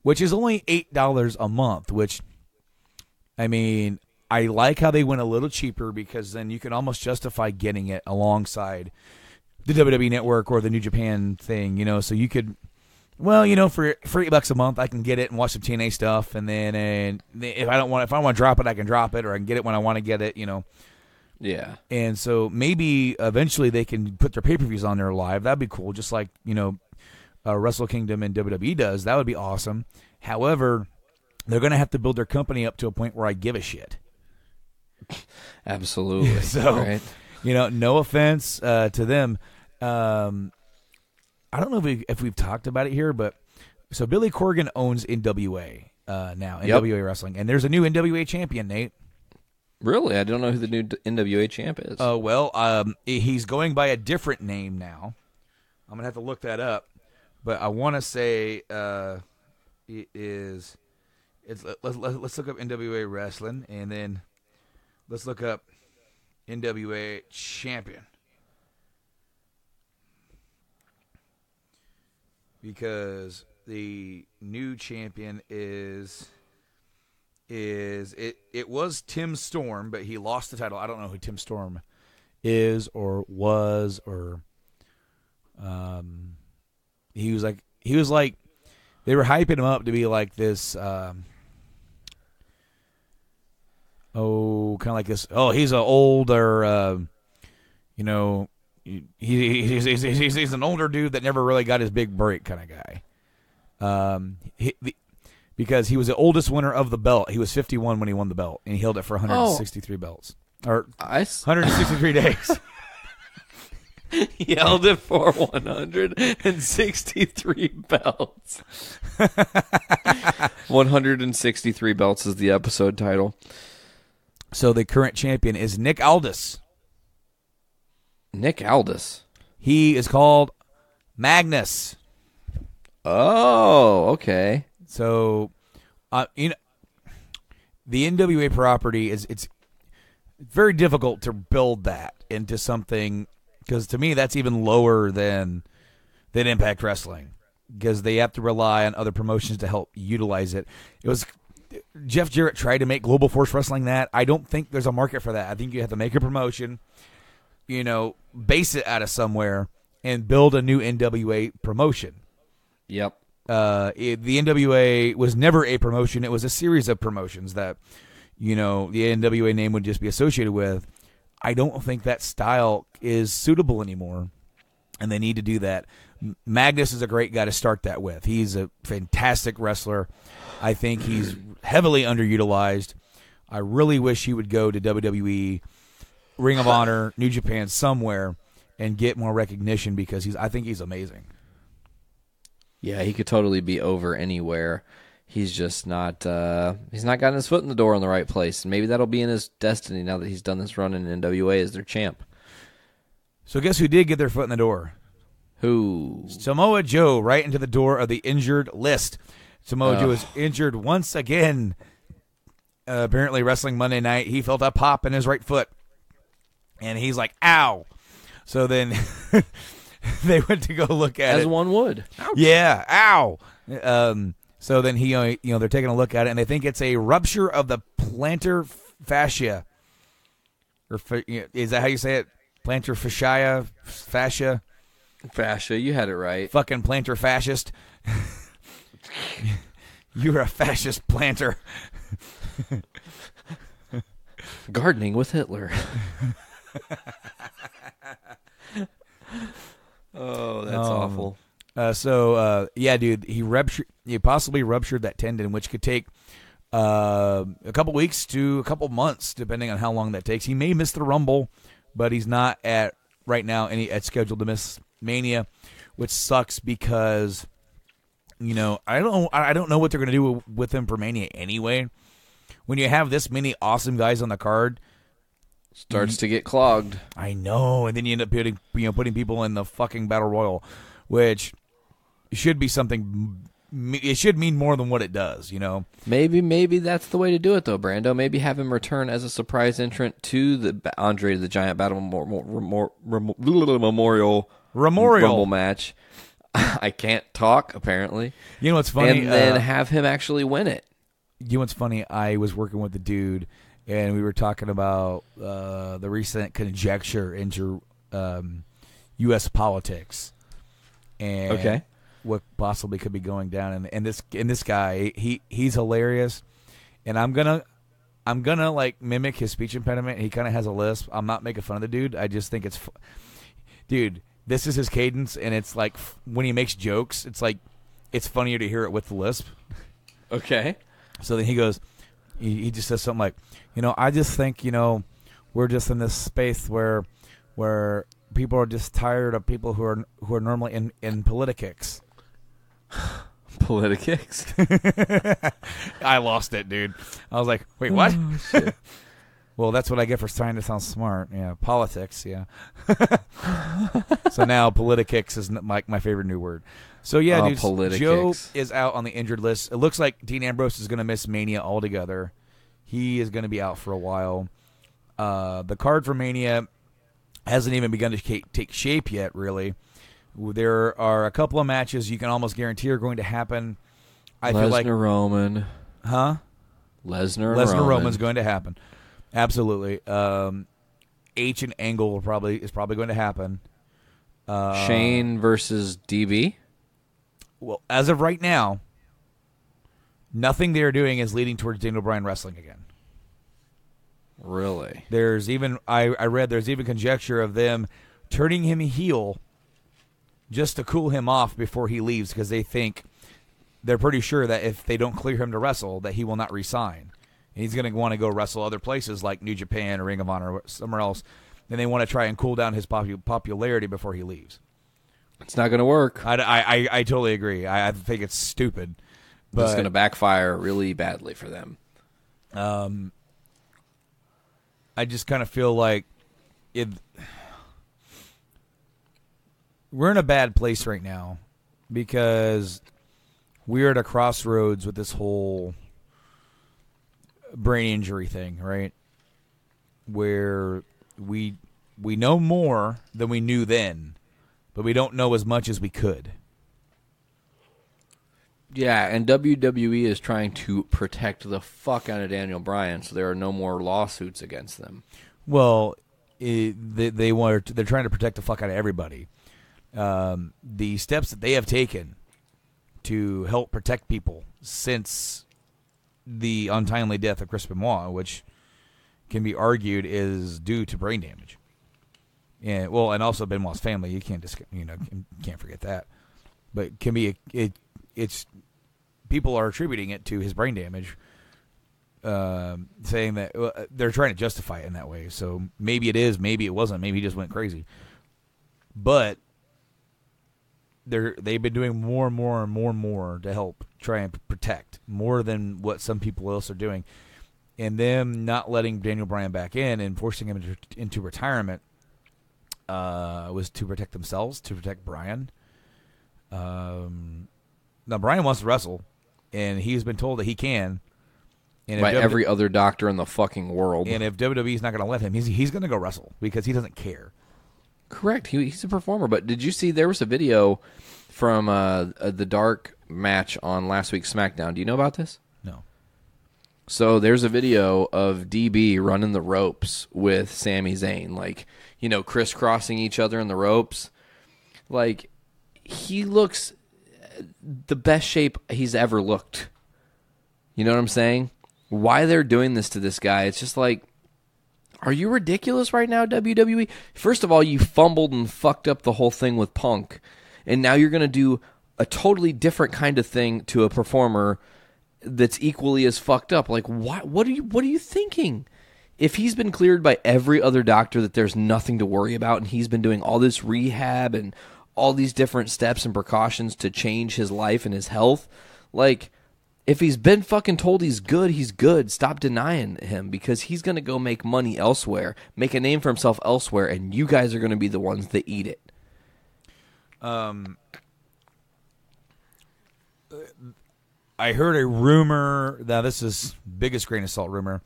Which is only $8 a month, which, I mean, I like how they went a little cheaper because then you can almost justify getting it alongside the WWE Network or the New Japan thing, you know, so you could, well, you know, for $8 a month, I can get it and watch some TNA stuff, and then if I want to drop it, I can drop it, or I can get it when I want to get it, you know. Yeah. And so maybe eventually they can put their pay-per-views on there live. That'd be cool, just like, you know, Wrestle Kingdom and WWE does. That would be awesome. However, they're going to have to build their company up to a point where I give a shit. Absolutely. So, right? You know, no offense to them. I don't know if we've talked about it here, but so Billy Corgan owns NWA now, NWA Wrestling, and there's a new NWA champion, Nate. Really? I don't know who the new NWA champ is. Oh, well, he's going by a different name now. I'm going to have to look that up. But I want to say it is. Let's look up NWA Wrestling, and then let's look up NWA Champion, because the new champion is it was Tim Storm, but he lost the title. I don't know who Tim Storm is or was or He was like, they were hyping him up to be like this, kind of like this. Oh, he's an older, you know, he's an older dude that never really got his big break kind of guy. Because he was the oldest winner of the belt. He was 51 when he won the belt, and he held it for 163 belts or 163 days. He held it for 163 belts. 163 belts is the episode title. So the current champion is Nick Aldis. Nick Aldis. He is called Magnus. Oh, okay. So, you know, the NWA property it's very difficult to build that into something. Because to me, that's even lower than Impact Wrestling, because they have to rely on other promotions to help utilize it. It was Jeff Jarrett tried to make Global Force Wrestling that. I don't think there's a market for that. I think you have to make a promotion, you know, base it out of somewhere, and build a new NWA promotion. Yep. The NWA was never a promotion. It was a series of promotions that, you know, the NWA name would just be associated with. I don't think that style is suitable anymore, and they need to do that. Magnus is a great guy to start that with. He's a fantastic wrestler. I think he's heavily underutilized. I really wish he would go to WWE, Ring of Honor, New Japan, somewhere, and get more recognition, because I think he's amazing. Yeah, he could totally be over anywhere. He's just not he's not gotten his foot in the door in the right place. And maybe that'll be in his destiny now that he's done this run in NWA as their champ. So guess who did get their foot in the door? Who? Samoa Joe, right into the door of the injured list. Samoa Joe is injured once again. Apparently, wrestling Monday night, he felt a pop in his right foot, and he's like, "Ow!" So then they went to go look at it. As one would. Ouch. Yeah, ow. So then they're taking a look at it, and they think it's a rupture of the plantar fascia. Is that how you say it? Plantar fascia? Fascia, you had it right. Fucking plantar fascist. You're a fascist planter. Gardening with Hitler. Oh, that's awful. Yeah, dude, he possibly ruptured that tendon, which could take a couple weeks to a couple months, depending on how long that takes. He may miss the Rumble, but he's not right now scheduled to miss Mania, which sucks because I don't know what they're gonna do with him for Mania anyway. When you have this many awesome guys on the card, starts to get clogged. I know, and then you end up putting people in the fucking Battle Royal, which should be something. It should mean more than what it does, Maybe that's the way to do it, though, Brando. Maybe have him return as a surprise entrant to the Andre the Giant Battle Memorial Rumble match. I can't talk, apparently. You know what's funny? And then have him actually win it. You know what's funny? I was working with the dude, and we were talking about the recent conjecture into U.S. politics, and what possibly could be going down. And this guy, he's hilarious, and I'm gonna like mimic his speech impediment. He kind of has a lisp. I'm not making fun of the dude. I just think dude, this is his cadence, and it's like when he makes jokes, it's like it's funnier to hear it with the lisp. Okay. So then he goes, he just says something like, I just think, we're just in this space where people are just tired of people who are normally in politics. Politics? I lost it, dude. I was like, wait, what? Oh, well, that's what I get for trying to sound smart. Yeah, politics, yeah. So now politics is like my favorite new word. So yeah, dude, Joe is out on the injured list. It looks like Dean Ambrose is going to miss Mania altogether. He is going to be out for a while. The card for Mania hasn't even begun to take shape yet, really. There are a couple of matches you can almost guarantee are going to happen. I feel like Roman. Huh? Lesnar Roman's going to happen. Absolutely. H and Angle is probably going to happen. Shane versus DB? Well, as of right now, nothing they're doing is leading towards Daniel Bryan wrestling again. Really? There's even I read there's even conjecture of them turning him heel just to cool him off before he leaves, because they're pretty sure that if they don't clear him to wrestle, that he will not resign. And he's going to want to go wrestle other places like New Japan or Ring of Honor or somewhere else. And they want to try and cool down his popularity before he leaves. It's not going to work. I totally agree. I think it's stupid. But it's going to backfire really badly for them. I just kind of feel like we're in a bad place right now because we're at a crossroads with this whole brain injury thing, right? Where we know more than we knew then, but we don't know as much as we could. Yeah, and WWE is trying to protect the fuck out of Daniel Bryan, so there are no more lawsuits against them. Well, they're trying to protect the fuck out of everybody. The steps that they have taken to help protect people since the untimely death of Chris Benoit, which can be argued is due to brain damage, and also Benoit's family. You can't can't forget that. But can be it's people are attributing it to his brain damage, saying that they're trying to justify it in that way. So maybe it is, maybe it wasn't, maybe he just went crazy. But they've been doing more and more and more and more to help try and protect, more than what some people else are doing. And them not letting Daniel Bryan back in and forcing him into retirement was to protect themselves, to protect Bryan. Now, Bryan wants to wrestle. and he's been told that he can. And By every other doctor in the fucking world. And if WWE's not going to let him, he's going to go wrestle because he doesn't care. Correct. He's a performer. But did you see there was a video from the Dark match on last week's SmackDown? Do you know about this? No. So there's a video of DB running the ropes with Sami Zayn, like, crisscrossing each other in the ropes. Like, he looks the best shape he's ever looked. You know what I'm saying? Why they're doing this to this guy, it's just like, are you ridiculous right now, WWE? First of all, you fumbled and fucked up the whole thing with Punk, and now you're going to do a totally different kind of thing to a performer that's equally as fucked up. Like, what are you thinking? If he's been cleared by every other doctor that there's nothing to worry about, and he's been doing all this rehab and all these different steps and precautions to change his life and his health, like, if he's been fucking told he's good, he's good. Stop denying him, because he's going to go make money elsewhere, make a name for himself elsewhere, and you guys are going to be the ones that eat it. I heard a rumor, now this is biggest grain of salt rumor,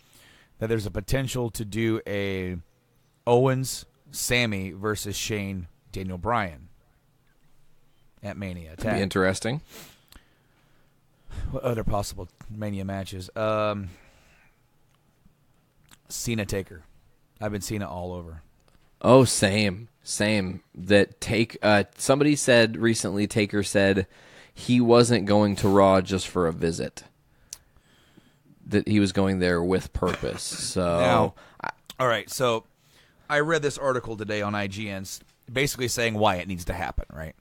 that there's a potential to do a Owens, Sammy versus Shane, Daniel Bryan at Mania. That'd be interesting. What other possible Mania matches? Cena Taker. I've been Cena all over. Oh, same. That somebody said recently, Taker said he wasn't going to Raw just for a visit. That he was going there with purpose. So, now, all right. So, I read this article today on IGN, basically saying why it needs to happen, right?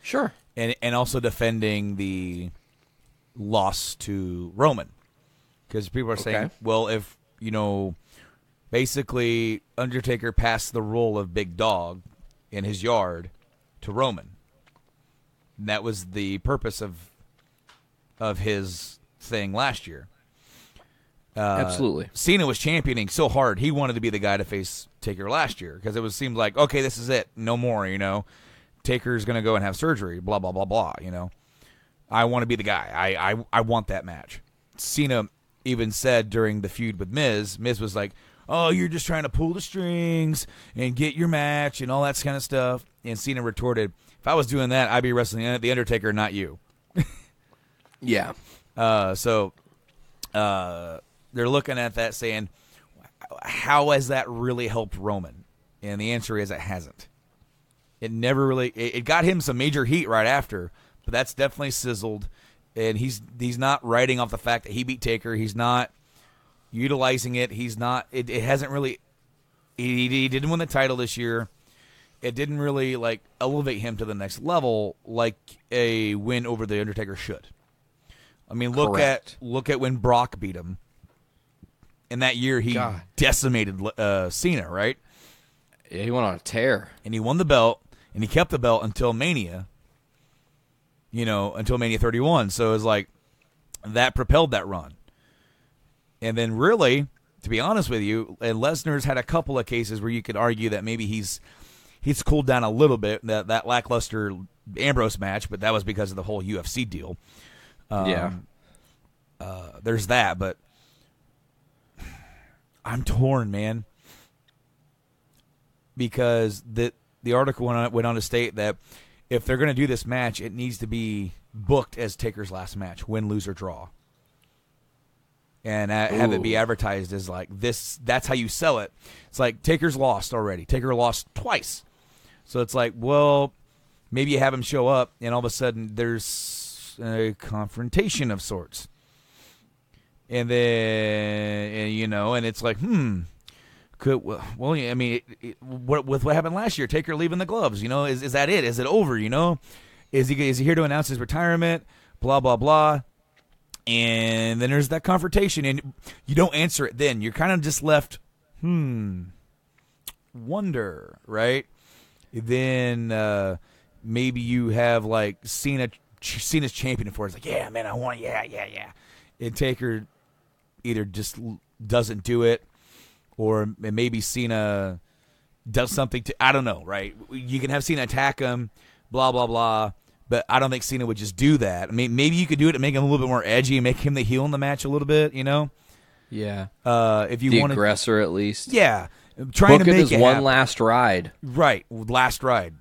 Sure. And also defending the loss to Roman, because people are saying, well, if basically Undertaker passed the role of big dog in his yard to Roman, and that was the purpose of his thing last year. Absolutely. Cena was championing so hard he wanted to be the guy to face Taker last year, because it seemed like, okay, this is it, no more. Taker's gonna go and have surgery, blah blah blah blah. I want to be the guy. I want that match. Cena even said during the feud with Miz was like, oh, you're just trying to pull the strings and get your match and all that kind of stuff. And Cena retorted, if I was doing that, I'd be wrestling the Undertaker, not you. Yeah. So they're looking at that saying, how has that really helped Roman? And the answer is it hasn't. It never really – it got him some major heat right after, but that's definitely sizzled. And he's not writing off the fact that he beat Taker. He's not utilizing it. He's not – it hasn't really – he didn't win the title this year. It didn't really, elevate him to the next level like a win over The Undertaker should. I mean, look at when Brock beat him. In that year, he decimated Cena, right? Yeah, he went on a tear. And he won the belt, and he kept the belt until Mania. Until Mania 31. So it was like that propelled that run. And then really, to be honest with you, and Lesnar's had a couple of cases where you could argue that maybe he's cooled down a little bit, that lackluster Ambrose match, but that was because of the whole UFC deal. There's that, but I'm torn, man. Because the article went on to state that if they're going to do this match, it needs to be booked as Taker's last match, win, lose, or draw. And have it be advertised as like this. That's how you sell it. It's like Taker's lost already. Taker lost twice. So it's like, well, maybe you have him show up, and all of a sudden there's a confrontation of sorts. And then, and it's like, with what happened last year, Taker leaving the gloves, is that it? Is it over, Is he here to announce his retirement? Blah, blah, blah. And then there's that confrontation, and you don't answer it then. You're kind of just left, wonder, right? Then maybe you have, Cena's champion for it. It's like, yeah, man, I want it. Yeah. And Taker either just doesn't do it, or maybe Cena does something to, I don't know, right? You can have Cena attack him, blah, blah, blah, But I don't think Cena would just do that. I mean, maybe you could do it to make him a little bit more edgy and make him the heel in the match a little bit, Yeah. If you the wanted, aggressor, at least. yeah, trying Book to it make as it one happen. last ride. Right, last ride.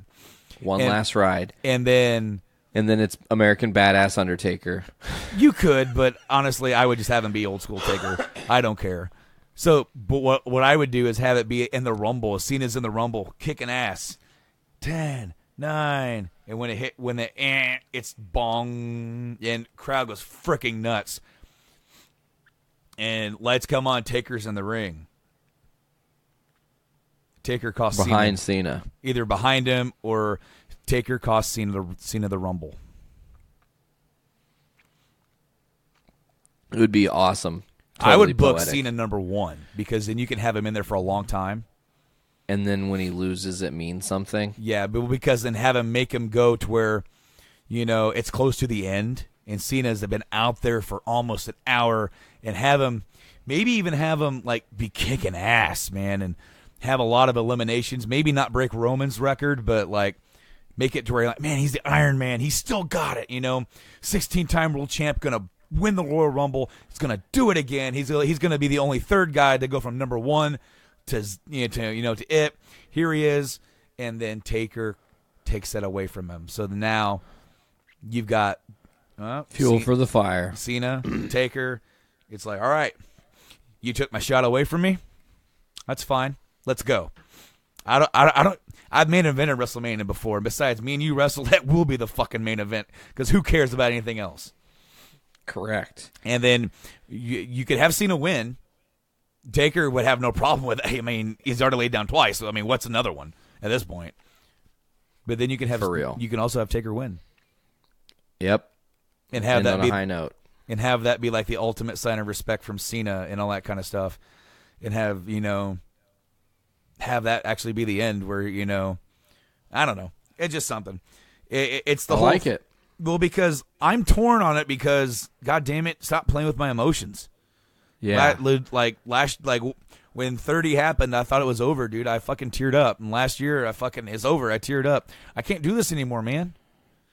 Last ride. And then it's American Badass Undertaker. you could, but honestly, I would just have him be old school Taker. I don't care. So, but what I would do is have it be in the Rumble. Cena's in the Rumble, kicking ass. 10, 9, and when it's bong, and crowd goes freaking nuts. And lights come on, Taker's in the ring. Taker costs Behind Cena. Either behind him or Taker costs Cena the Rumble. It would be awesome. I would book poetic. Cena number 1 because then you can have him in there for a long time. And then when he loses, it means something. Yeah, but because then make him go to where, it's close to the end, and Cena's been out there for almost an hour, and maybe even have him like be kicking ass, man, and have a lot of eliminations. Maybe not break Roman's record, but like make it to where you're like, man, he's the Iron Man. He's still got it, 16-time world champ, gonna win the Royal Rumble. He's gonna do it again. He's gonna be the only third guy to go from number 1 to it. Here he is, and then Taker takes that away from him. So now you've got Fuel for the fire. Cena, Taker. It's like, all right, you took my shot away from me. That's fine. Let's go. I've main evented WrestleMania before. And besides, me and you wrestle, that will be the fucking main event because who cares about anything else? Correct. And then you could have Cena win. Taker would have no problem with it. I mean, he's already laid down twice. So, I mean, what's another one at this point? But then you can have For real. You can also have Taker win. Yep. And have that on be a high note. And have that be like the ultimate sign of respect from Cena and all that kind of stuff. And have that actually be the end where, I don't know. It's just something. It's the I whole like it. Well, because I'm torn on it because, God damn it, stop playing with my emotions. Yeah. When 30 happened, I thought it was over, dude. I fucking teared up. And last year, it's over. I teared up. I can't do this anymore, man.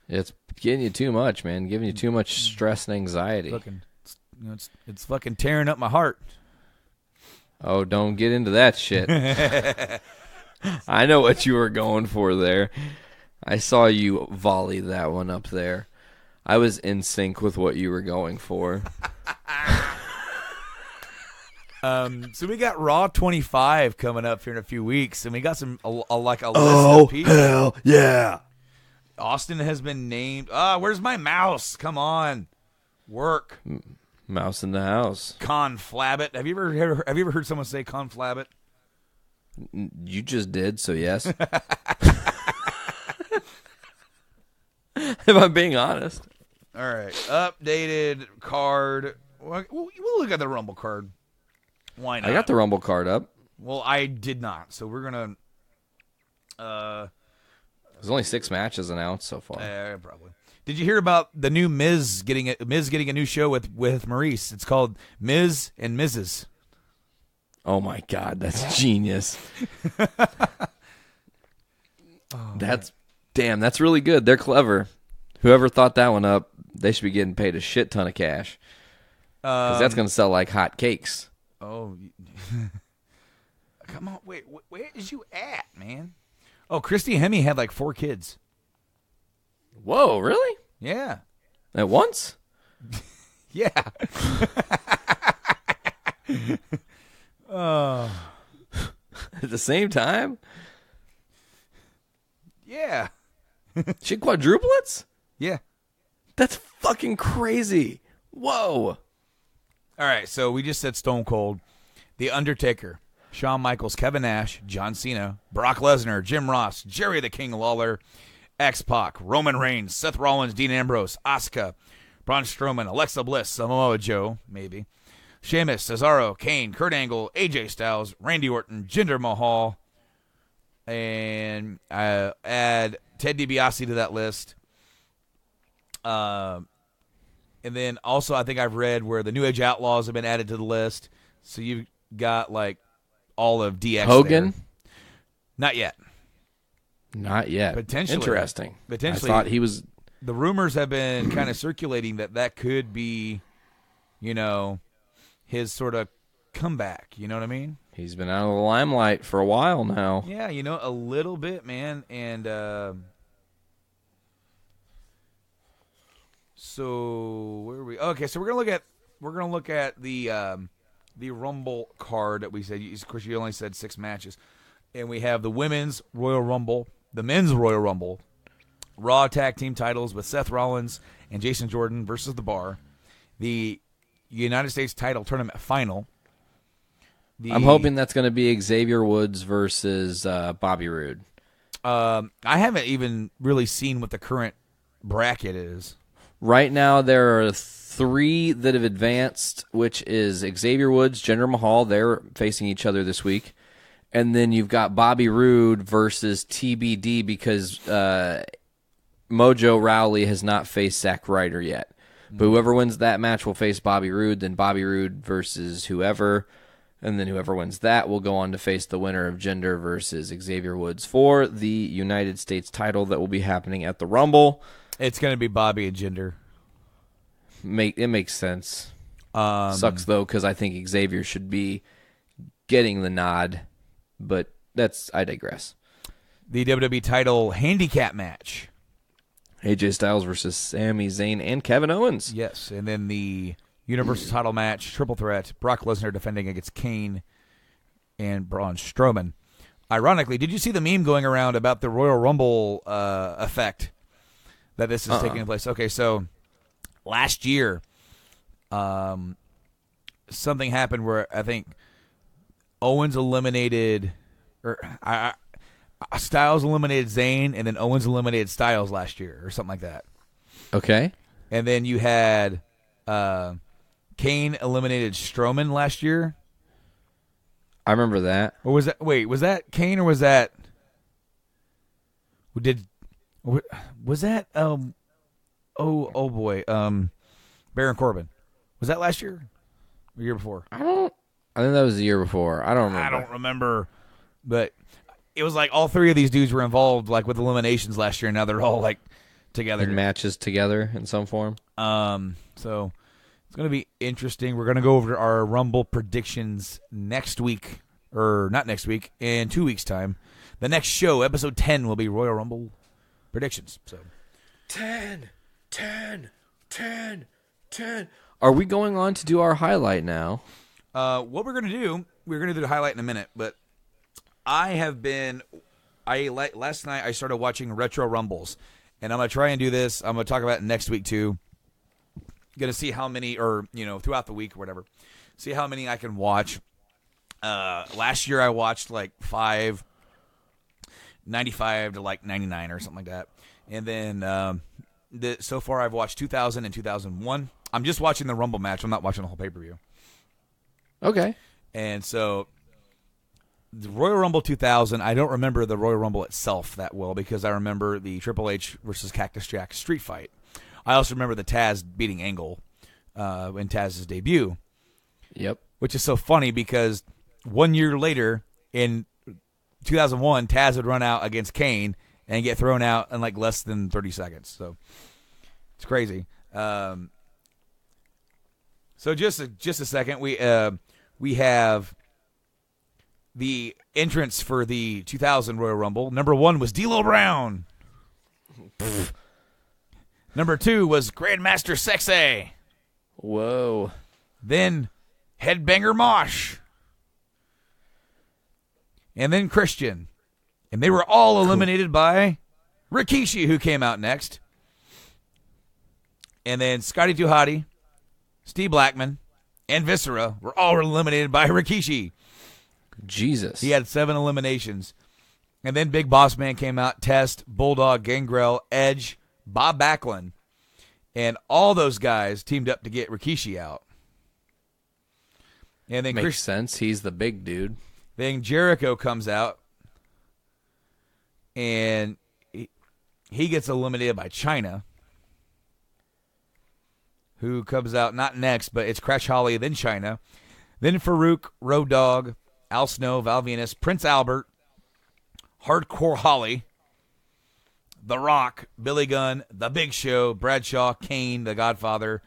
It's getting you too much, man. Giving you too much stress and anxiety. It's fucking tearing up my heart. Oh, don't get into that shit. I know what you were going for there. I saw you volley that one up there. I was in sync with what you were going for. So we got Raw 25 coming up here in a few weeks, and we got a list of people. Hell yeah. Austin has been named. Where's my mouse? Come on, work. Mouse in the house. Conflabbit. Have you ever heard someone say conflabbit? You just did, so yes. If I'm being honest. All right, updated card. We'll look at the Rumble card. Why not? I got the Rumble card up. Well, I did not, so we're gonna. There's only 6 matches announced so far. Probably. Did you hear about the new Miz getting a new show with Maurice? It's called Miz and Mrs. Oh my God, that's genius. That's really good. They're clever. Whoever thought that one up, they should be getting paid a shit ton of cash. Because that's going to sell like hot cakes. Oh, come on! Wait, where is you at, man? Oh, Christy Hemme had like 4 kids. Whoa, really? Yeah. At once? Yeah. At the same time? Yeah. She had quadruplets? Yeah. That's fucking crazy. Whoa. All right, so we just said Stone Cold, The Undertaker, Shawn Michaels, Kevin Nash, John Cena, Brock Lesnar, Jim Ross, Jerry the King Lawler, X-Pac, Roman Reigns, Seth Rollins, Dean Ambrose, Asuka, Braun Strowman, Alexa Bliss, Samoa Joe, maybe, Sheamus, Cesaro, Kane, Kurt Angle, AJ Styles, Randy Orton, Jinder Mahal, and add Ted DiBiase to that list. And then also I think I've read where the New Age Outlaws have been added to the list. So you've got like all of DX Hogan? there. Not yet. Not yet. Potentially. Interesting. Potentially. I thought he was the rumors have been kind of circulating that could be, his sort of comeback. You know what I mean? He's been out of the limelight for a while now. Yeah, a little bit, man. And so where are we? Okay, so we're gonna look at the Rumble card that we said. Of course, you only said 6 matches, and we have the women's Royal Rumble, the men's Royal Rumble, Raw tag team titles with Seth Rollins and Jason Jordan versus The Bar, the United States title tournament final. I'm hoping that's going to be Xavier Woods versus Bobby Roode. I haven't even really seen what the current bracket is. Right now, there are 3 that have advanced, which is Xavier Woods, Jinder Mahal. They're facing each other this week. And then you've got Bobby Roode versus TBD because Mojo Rawley has not faced Zack Ryder yet. But whoever wins that match will face Bobby Roode, then Bobby Roode versus whoever. And then whoever wins that will go on to face the winner of Jinder versus Xavier Woods for the United States title that will be happening at the Rumble. It's going to be Bobby and Jinder. It makes sense. Sucks, though, because I think Xavier should be getting the nod. But I digress. The WWE title handicap match. AJ Styles versus Sami Zayn and Kevin Owens. Yes, and then the Universal title match, triple threat, Brock Lesnar defending against Kane and Braun Strowman. Ironically, did you see the meme going around about the Royal Rumble effect that this is taking place? Okay, so last year, something happened where I think Owens eliminated, Styles eliminated Zayn, and then Owens eliminated Styles last year, or something like that. Okay. And then you had Kane eliminated Strowman last year. I remember that. Or was that? Wait, was that Kane or was that? Was that? Oh boy. Baron Corbin. Was that last year? Or the year before? I think that was the year before. I don't remember. But it was like all 3 of these dudes were involved, like with eliminations last year. And now they're all like together in matches together in some form. So it's going to be interesting. We're going to go over our Rumble predictions next week, or not next week, in 2 weeks' time. The next show, episode 10, will be Royal Rumble predictions. So 10. Are we going on to do our highlight now? What we're going to do the highlight in a minute, but last night I started watching Retro Rumbles, and I'm going to try and do this. I'm going to talk about it next week too. Going to see how many, or throughout the week or whatever, see how many I can watch. Last year I watched like 95 to like 99 or something like that, and then so far I've watched 2000 and 2001. I'm just watching the Rumble match. I'm not watching the whole pay-per-view. Okay. And so the Royal Rumble 2000, I don't remember the Royal Rumble itself that well because I remember the Triple H versus Cactus Jack street fight. I also remember the Taz beating Angle in Taz's debut. Yep. Which is so funny because 1 year later, in 2001, Taz would run out against Kane and get thrown out in like less than 30 seconds. So it's crazy. So just a second, we have the entrance for the 2000 Royal Rumble. Number 1 was D'Lo Brown. Number 2 was Grandmaster Sexay. Whoa. Then Headbanger Mosh. And then Christian. And they were all eliminated by Rikishi, who came out next. And then Scotty 2 Hotty, Steve Blackman, and Viscera were all eliminated by Rikishi. Jesus. He had 7 eliminations. And then Big Boss Man came out, Test, Bulldog, Gangrel, Edge, Bob Backlund. And all those guys teamed up to get Rikishi out. And then Makes sense. He's the big dude. Then Jericho comes out. And he gets eliminated by Chyna, who comes out not next, but it's Crash Holly, then Chyna. Then Farouk, Road Dogg, Al Snow, Val Venus, Prince Albert, Hardcore Holly, The Rock, Billy Gunn, The Big Show, Bradshaw, Kane, The Godfather,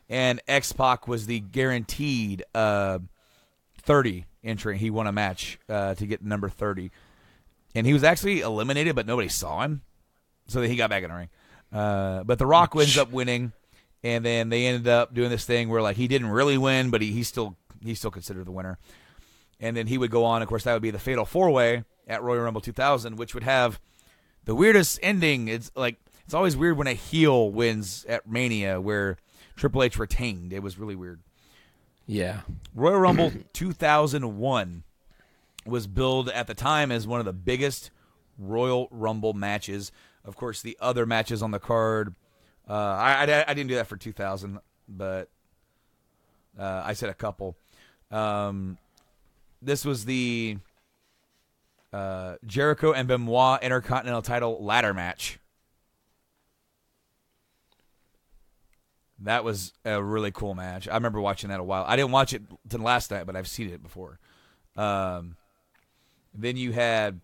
and X-Pac was the guaranteed 30 entry. He won a match to get number 30. And he was actually eliminated, but nobody saw him. So he got back in the ring. But The Rock ends up winning, and then they ended up doing this thing where like he didn't really win, but he's still considered the winner. And then he would go on. Of course, that would be the Fatal 4-Way at Royal Rumble 2000, which would have the weirdest ending. It's always weird when a heel wins at Mania where Triple H retained. It was really weird. Yeah. Royal Rumble 2001 was billed at the time as one of the biggest Royal Rumble matches. Of course, the other matches on the card, I didn't do that for 2000, but I said a couple. This was the Jericho and Benoit Intercontinental Title ladder match. That was a really cool match. I remember watching that a while. I didn't watch it to last night, but I've seen it before. Then you had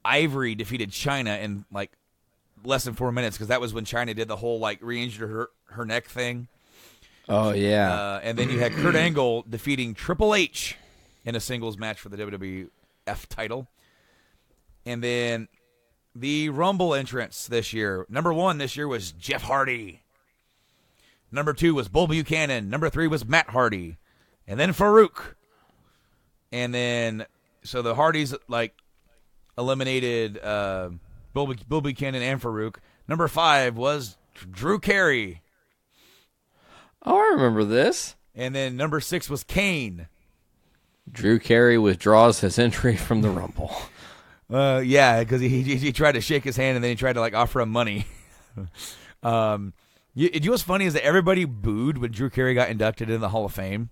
Ivory defeated Chyna in like less than 4 minutes because that was when Chyna did the whole like re-injured her neck thing. Oh, yeah. And then you had Kurt Angle defeating Triple H in a singles match for the WWF title. And then the Rumble entrance this year. Number 1 this year was Jeff Hardy. Number 2 was Bull Buchanan. Number 3 was Matt Hardy. And then Farouk. And then, so the Hardys, like, eliminated Bull Buchanan and Farouk. Number 5 was Drew Carey. Oh, I remember this. And then number 6 was Kane. Drew Carey withdraws his entry from the Rumble. Yeah, because he tried to shake his hand and then he tried to, like, offer him money. You know what's funny is that everybody booed when Drew Carey got inducted into the Hall of Fame,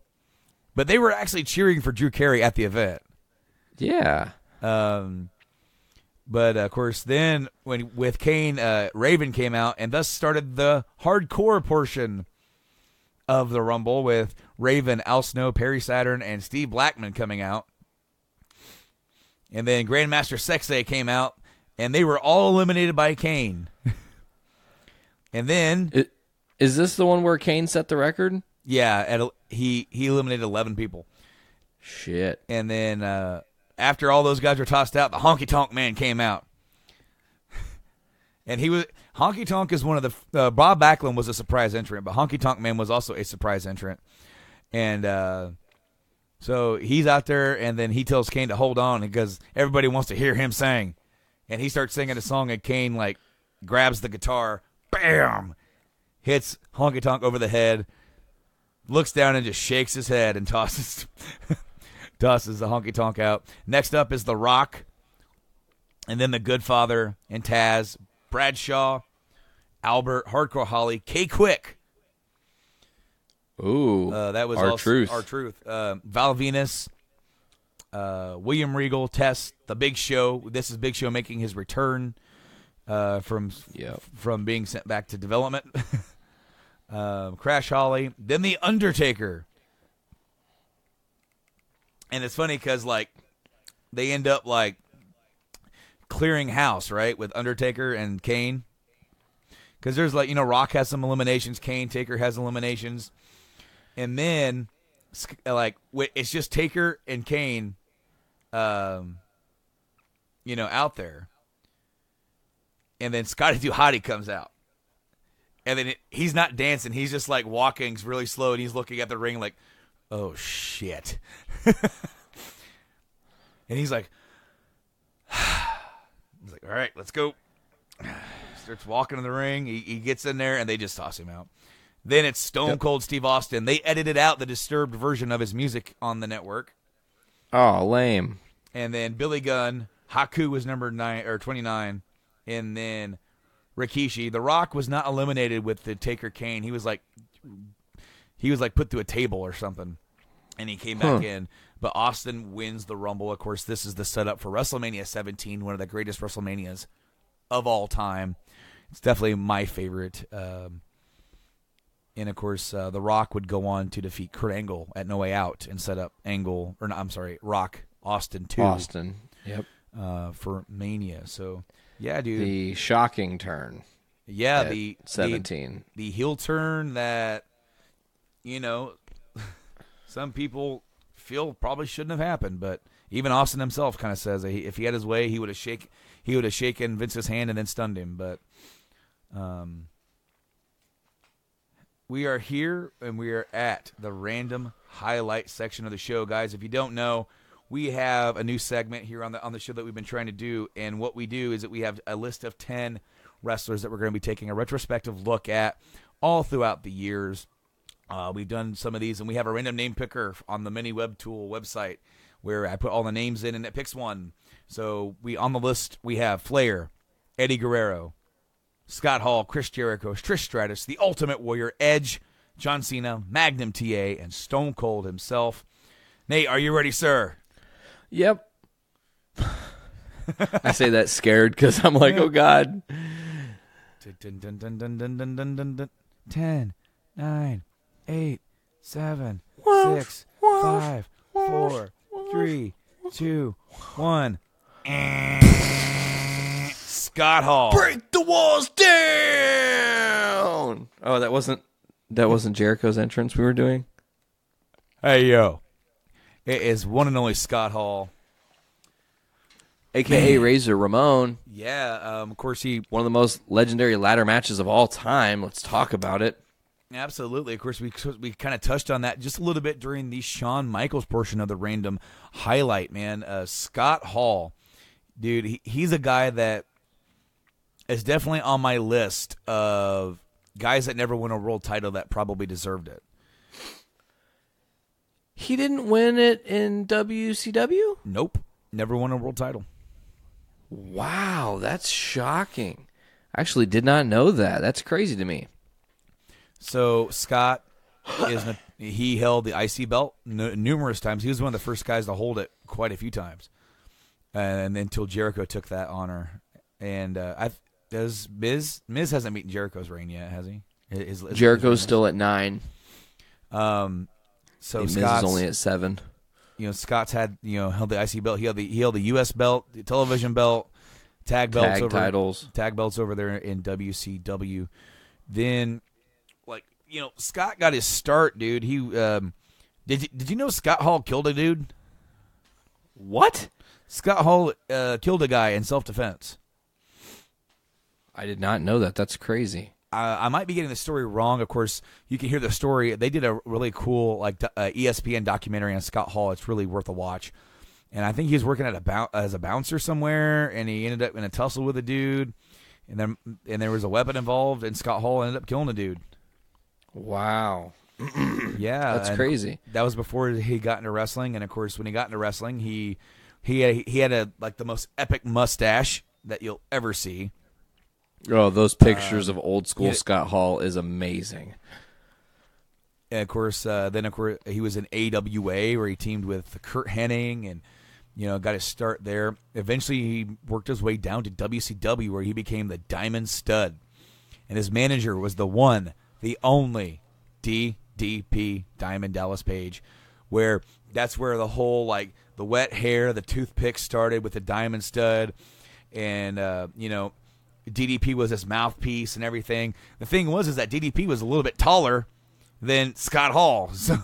but they were actually cheering for Drew Carey at the event. Yeah. But of course, then with Kane, Raven came out, and thus started the hardcore portion of the Rumble with Raven, Al Snow, Perry Saturn, and Steve Blackman coming out. And then Grandmaster Sexay came out, and they were all eliminated by Kane. And then... Is this the one where Kane set the record? Yeah, he eliminated 11 people. Shit. And then after all those guys were tossed out, the Honky Tonk Man came out. And Honky Tonk is one of the... Bob Backlund was a surprise entrant, but Honky Tonk Man was also a surprise entrant. And so he's out there, and then he tells Kane to hold on because everybody wants to hear him sing. And he starts singing a song, and Kane, like, grabs the guitar... Bam! Hits Honky Tonk over the head, looks down and just shakes his head and tosses the Honky Tonk out. Next up is The Rock, and then The Good Father and Taz, Bradshaw, Albert, Hardcore Holly, K-Quick. Ooh, that was R-Truth. R-Truth. Val Venus, William Regal, Test, The Big Show. This is Big Show making his return. From being sent back to development. Crash Holly. Then The Undertaker. And it's funny because, like, they end up, like, clearing house, right, with Undertaker and Kane. Because there's, like, Rock has some eliminations. Kane, Taker has eliminations. And then, like, it's just Taker and Kane, out there. And then Scotty Duhati comes out. And then he's not dancing. He's just like walking really slow. And he's looking at the ring like, oh, shit. And he's like, all right, let's go. Starts walking in the ring. He gets in there and they just toss him out. Then it's Stone Cold Steve Austin. They edited out the disturbed version of his music on the network. Oh, lame. And then Billy Gunn. Haku was number 29. And then Rikishi. The Rock was not eliminated with the Taker Kane. He was like put through a table or something, and he came back in. But Austin wins the Rumble. Of course, this is the setup for WrestleMania 17, one of the greatest WrestleManias of all time. It's definitely my favorite. And of course, The Rock would go on to defeat Kurt Angle at No Way Out and set up Rock Austin 2. Austin, yep. For Mania. So Yeah, dude. The shocking turn. Yeah, at 17. The heel turn that, some people feel probably shouldn't have happened, but even Austin himself kind of says that if he had his way, he would have shaken Vince's hand and then stunned him. But we are here and we are at the random highlight section of the show, guys. If you don't know, we have a new segment here on the show that we've been trying to do, and what we do is that we have a list of 10 wrestlers that we're going to be taking a retrospective look at all throughout the years. We've done some of these, and we have a random name picker on the Mini Web Tool website where I put all the names in, and it picks one. So on the list, we have Flair, Eddie Guerrero, Scott Hall, Chris Jericho, Trish Stratus, The Ultimate Warrior, Edge, John Cena, Magnum TA, and Stone Cold himself. Nate, are you ready, sir? Yep. I say that scared because I'm like, oh, God. 10, 9, 8, 7, 6, 5, 4, 3, 2, 1. Scott Hall. Break the walls down. Oh, that wasn't Jericho's entrance we were doing? Hey, yo. It is one and only Scott Hall. A.K.A. Razor Ramon. Yeah, of course one of the most legendary ladder matches of all time. Let's talk about it. Absolutely. Of course, we kind of touched on that just a little bit during the Shawn Michaels portion of the random highlight, man. Scott Hall, dude, he's a guy that is definitely on my list of guys that never won a world title that probably deserved it. He didn't win it in WCW? Nope. Never won a world title. Wow, that's shocking. I actually did not know that. That's crazy to me. So Scott he held the IC belt numerous times. He was one of the first guys to hold it quite a few times, and until Jericho took that honor. And Miz hasn't beaten Jericho's reign yet, has he? Jericho's still at 9. So Miz is Scott's only at 7. Scott's had held the IC belt. He held the US belt, the television belt, tag belts, tag belts over there in WCW. Then, Scott got his start, dude. He did you know Scott Hall killed a dude? What? Scott Hall killed a guy in self-defense. I did not know that. That's crazy. I might be getting the story wrong. Of course, you can hear the story. They did a really cool ESPN documentary on Scott Hall. It's really worth a watch. And I think he was working as a bouncer somewhere, and he ended up in a tussle with a dude, and there was a weapon involved, and Scott Hall ended up killing a dude. Wow. Yeah, that's crazy. That was before he got into wrestling, and of course, when he got into wrestling, he had the most epic mustache that you'll ever see. Oh, those pictures of old school Scott Hall is amazing. And of course, he was in AWA where he teamed with Kurt Hennig and got his start there. Eventually, he worked his way down to WCW where he became the Diamond Stud, and his manager was the one, the only DDP, Diamond Dallas Page, where that's where the whole the wet hair, the toothpick started with the Diamond Stud, and DDP was his mouthpiece and everything. The thing was that DDP was a little bit taller than Scott Hall. So,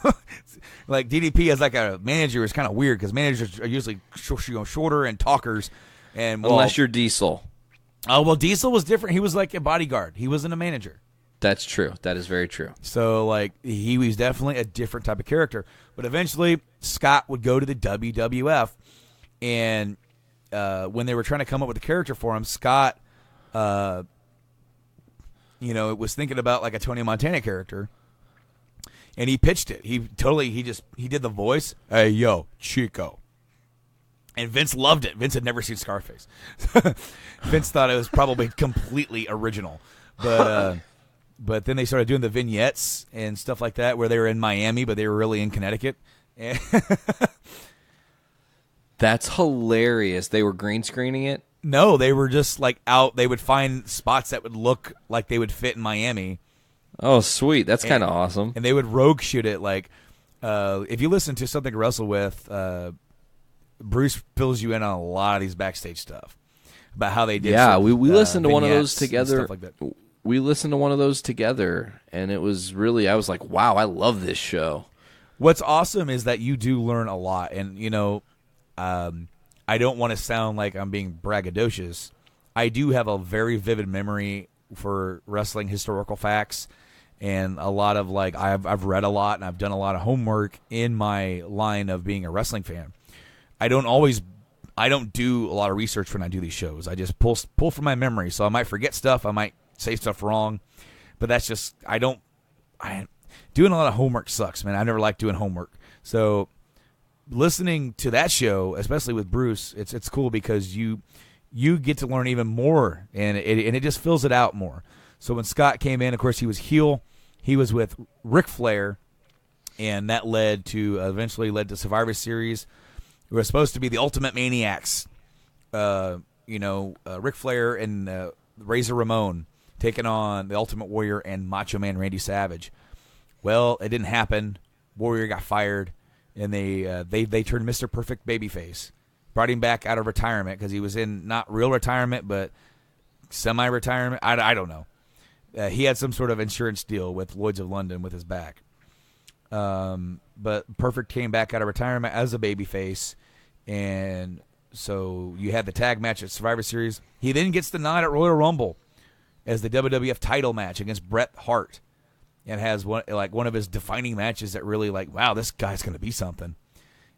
DDP as a manager is kind of weird because managers are usually shorter and talkers. And unless you're Diesel. Oh, well, Diesel was different. He was like a bodyguard. He wasn't a manager. That's true. That is very true. So, he was definitely a different type of character. But eventually, Scott would go to the WWF. And when they were trying to come up with a character for him, Scott was thinking about a Tony Montana character, and he pitched it. He did the voice. Hey, yo, Chico. And Vince loved it. Vince had never seen Scarface. Vince thought it was probably completely original, but then they started doing the vignettes and stuff like that, where they were in Miami, but they were really in Connecticut. That's hilarious. They were green screening it. No, they were just out. They would find spots that would look like they would fit in Miami. Oh, sweet. That's kind of awesome. And they would rogue shoot it. If you listen to Something to Wrestle With, Bruce fills you in on a lot of these backstage stuff. about how they did. Yeah, we listened to one of those vignettes and together. stuff like that. We listened to one of those together, and it was really, I was like, wow, I love this show. What's awesome is that you do learn a lot, and I don't want to sound like I'm being braggadocious. I do have a very vivid memory for wrestling historical facts, and a lot of I've read a lot and I've done a lot of homework in my line of being a wrestling fan. I don't do a lot of research when I do these shows. I just pull from my memory, so I might forget stuff, I might say stuff wrong, but that's just doing a lot of homework sucks, man. I never liked doing homework. So listening to that show, especially with Bruce, it's cool because you get to learn even more, and it just fills it out more. So when Scott came in, of course, he was heel. He was with Ric Flair, and that eventually led to Survivor Series. It was supposed to be the Ultimate Maniacs, Ric Flair and Razor Ramon taking on the Ultimate Warrior and Macho Man Randy Savage. Well, it didn't happen. Warrior got fired, and they turned Mr. Perfect babyface. Brought him back out of retirement because he was in not real retirement, but semi-retirement. I don't know. He had some sort of insurance deal with Lloyd's of London with his back. But Perfect came back out of retirement as a babyface, and so you had the tag match at Survivor Series. He then gets the nod at Royal Rumble as the WWF title match against Bret Hart, and has one of his defining matches that really wow, this guy's going to be something.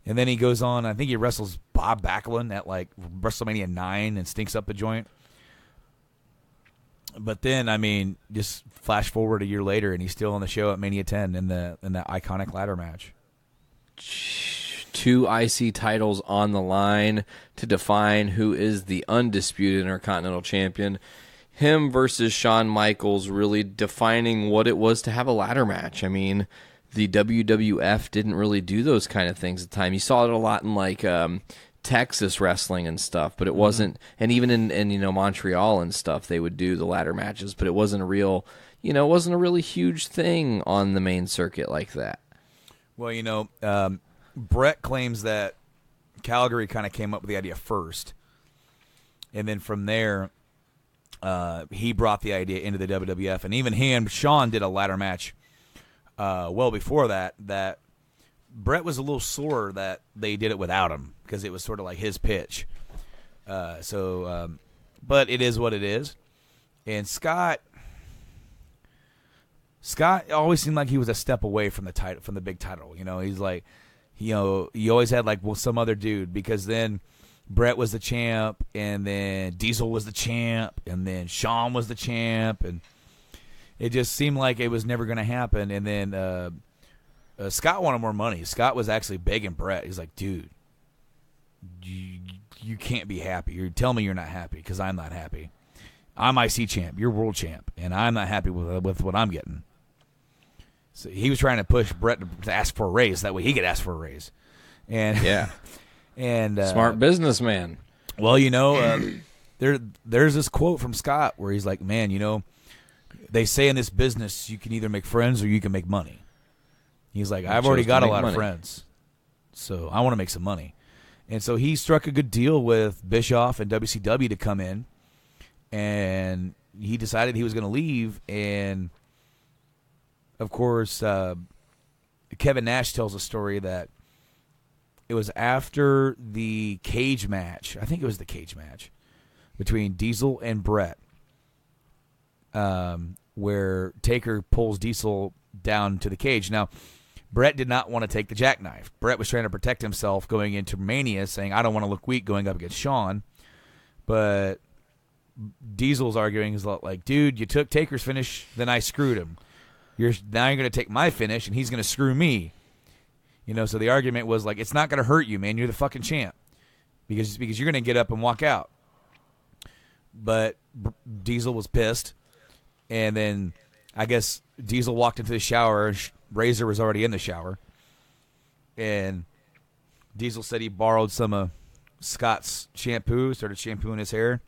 And then he goes on, I think he wrestles Bob Backlund at WrestleMania 9 and stinks up the joint. But then, just flash forward a year later, and he's still on the show at Mania 10 in that iconic ladder match. 2 IC titles on the line to define who is the undisputed Intercontinental Champion. Him versus Shawn Michaels, really defining what it was to have a ladder match. The WWF didn't really do those kind of things at the time. You saw it a lot in Texas wrestling and stuff, but it wasn't. And even in Montreal and stuff, they would do the ladder matches, but it wasn't a real, it wasn't a really huge thing on the main circuit like that. Well, Brett claims that Calgary kind of came up with the idea first, and then from there, he brought the idea into the WWF, and even Shawn did a ladder match. Well before that Brett was a little sore that they did it without him because it was sort of like his pitch. But it is what it is. And Scott always seemed like he was a step away from the big title. He's like, you always had some other dude, because then Brett was the champ, and then Diesel was the champ, and then Shawn was the champ, and it just seemed like it was never going to happen. And then Scott wanted more money. Scott was actually begging Brett. He's like, dude, you can't be happy. You tell me you're not happy, because I'm not happy. I'm IC champ. You're world champ, and I'm not happy with what I'm getting. So he was trying to push Brett to ask for a raise. That way he could ask for a raise. And yeah, and smart businessman. Well, there's this quote from Scott where he's like, man, they say in this business you can either make friends or you can make money. He's like, I've already got a lot of friends, so I want to make some money. And so he struck a good deal with Bischoff and WCW to come in, and he decided he was going to leave. And, of course, Kevin Nash tells a story that it was after the cage match. I think it was the cage match between Diesel and Brett, where Taker pulls Diesel down to the cage. Now, Brett did not want to take the jackknife. Brett was trying to protect himself going into Mania, saying, I don't want to look weak going up against Shawn. But Diesel's arguing, is like, dude, you took Taker's finish, then I screwed him. Now you're going to take my finish, and he's going to screw me. So the argument was like, it's not going to hurt you, man. You're the fucking champ. Because you're going to get up and walk out. But Diesel was pissed. And then I guess Diesel walked into the shower, and Razor was already in the shower. And Diesel said he borrowed some of Scott's shampoo, started shampooing his hair.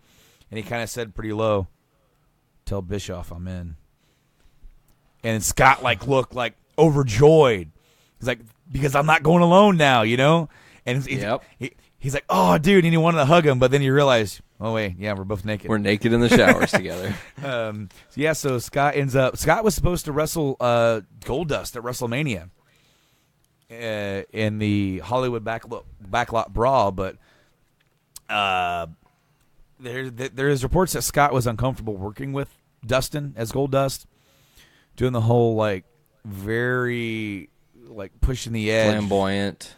And he kind of said pretty low, tell Bischoff I'm in. And Scott looked overjoyed. He's like, because I'm not going alone now, And he's like, "Oh, dude," and he wanted to hug him, but then you realize, oh wait, yeah, we're both naked. We're naked in the showers together. So Scott was supposed to wrestle Goldust at WrestleMania in the Hollywood backlot brawl, but there's reports that Scott was uncomfortable working with Dustin as Goldust, doing the whole like very like pushing the edge, flamboyant,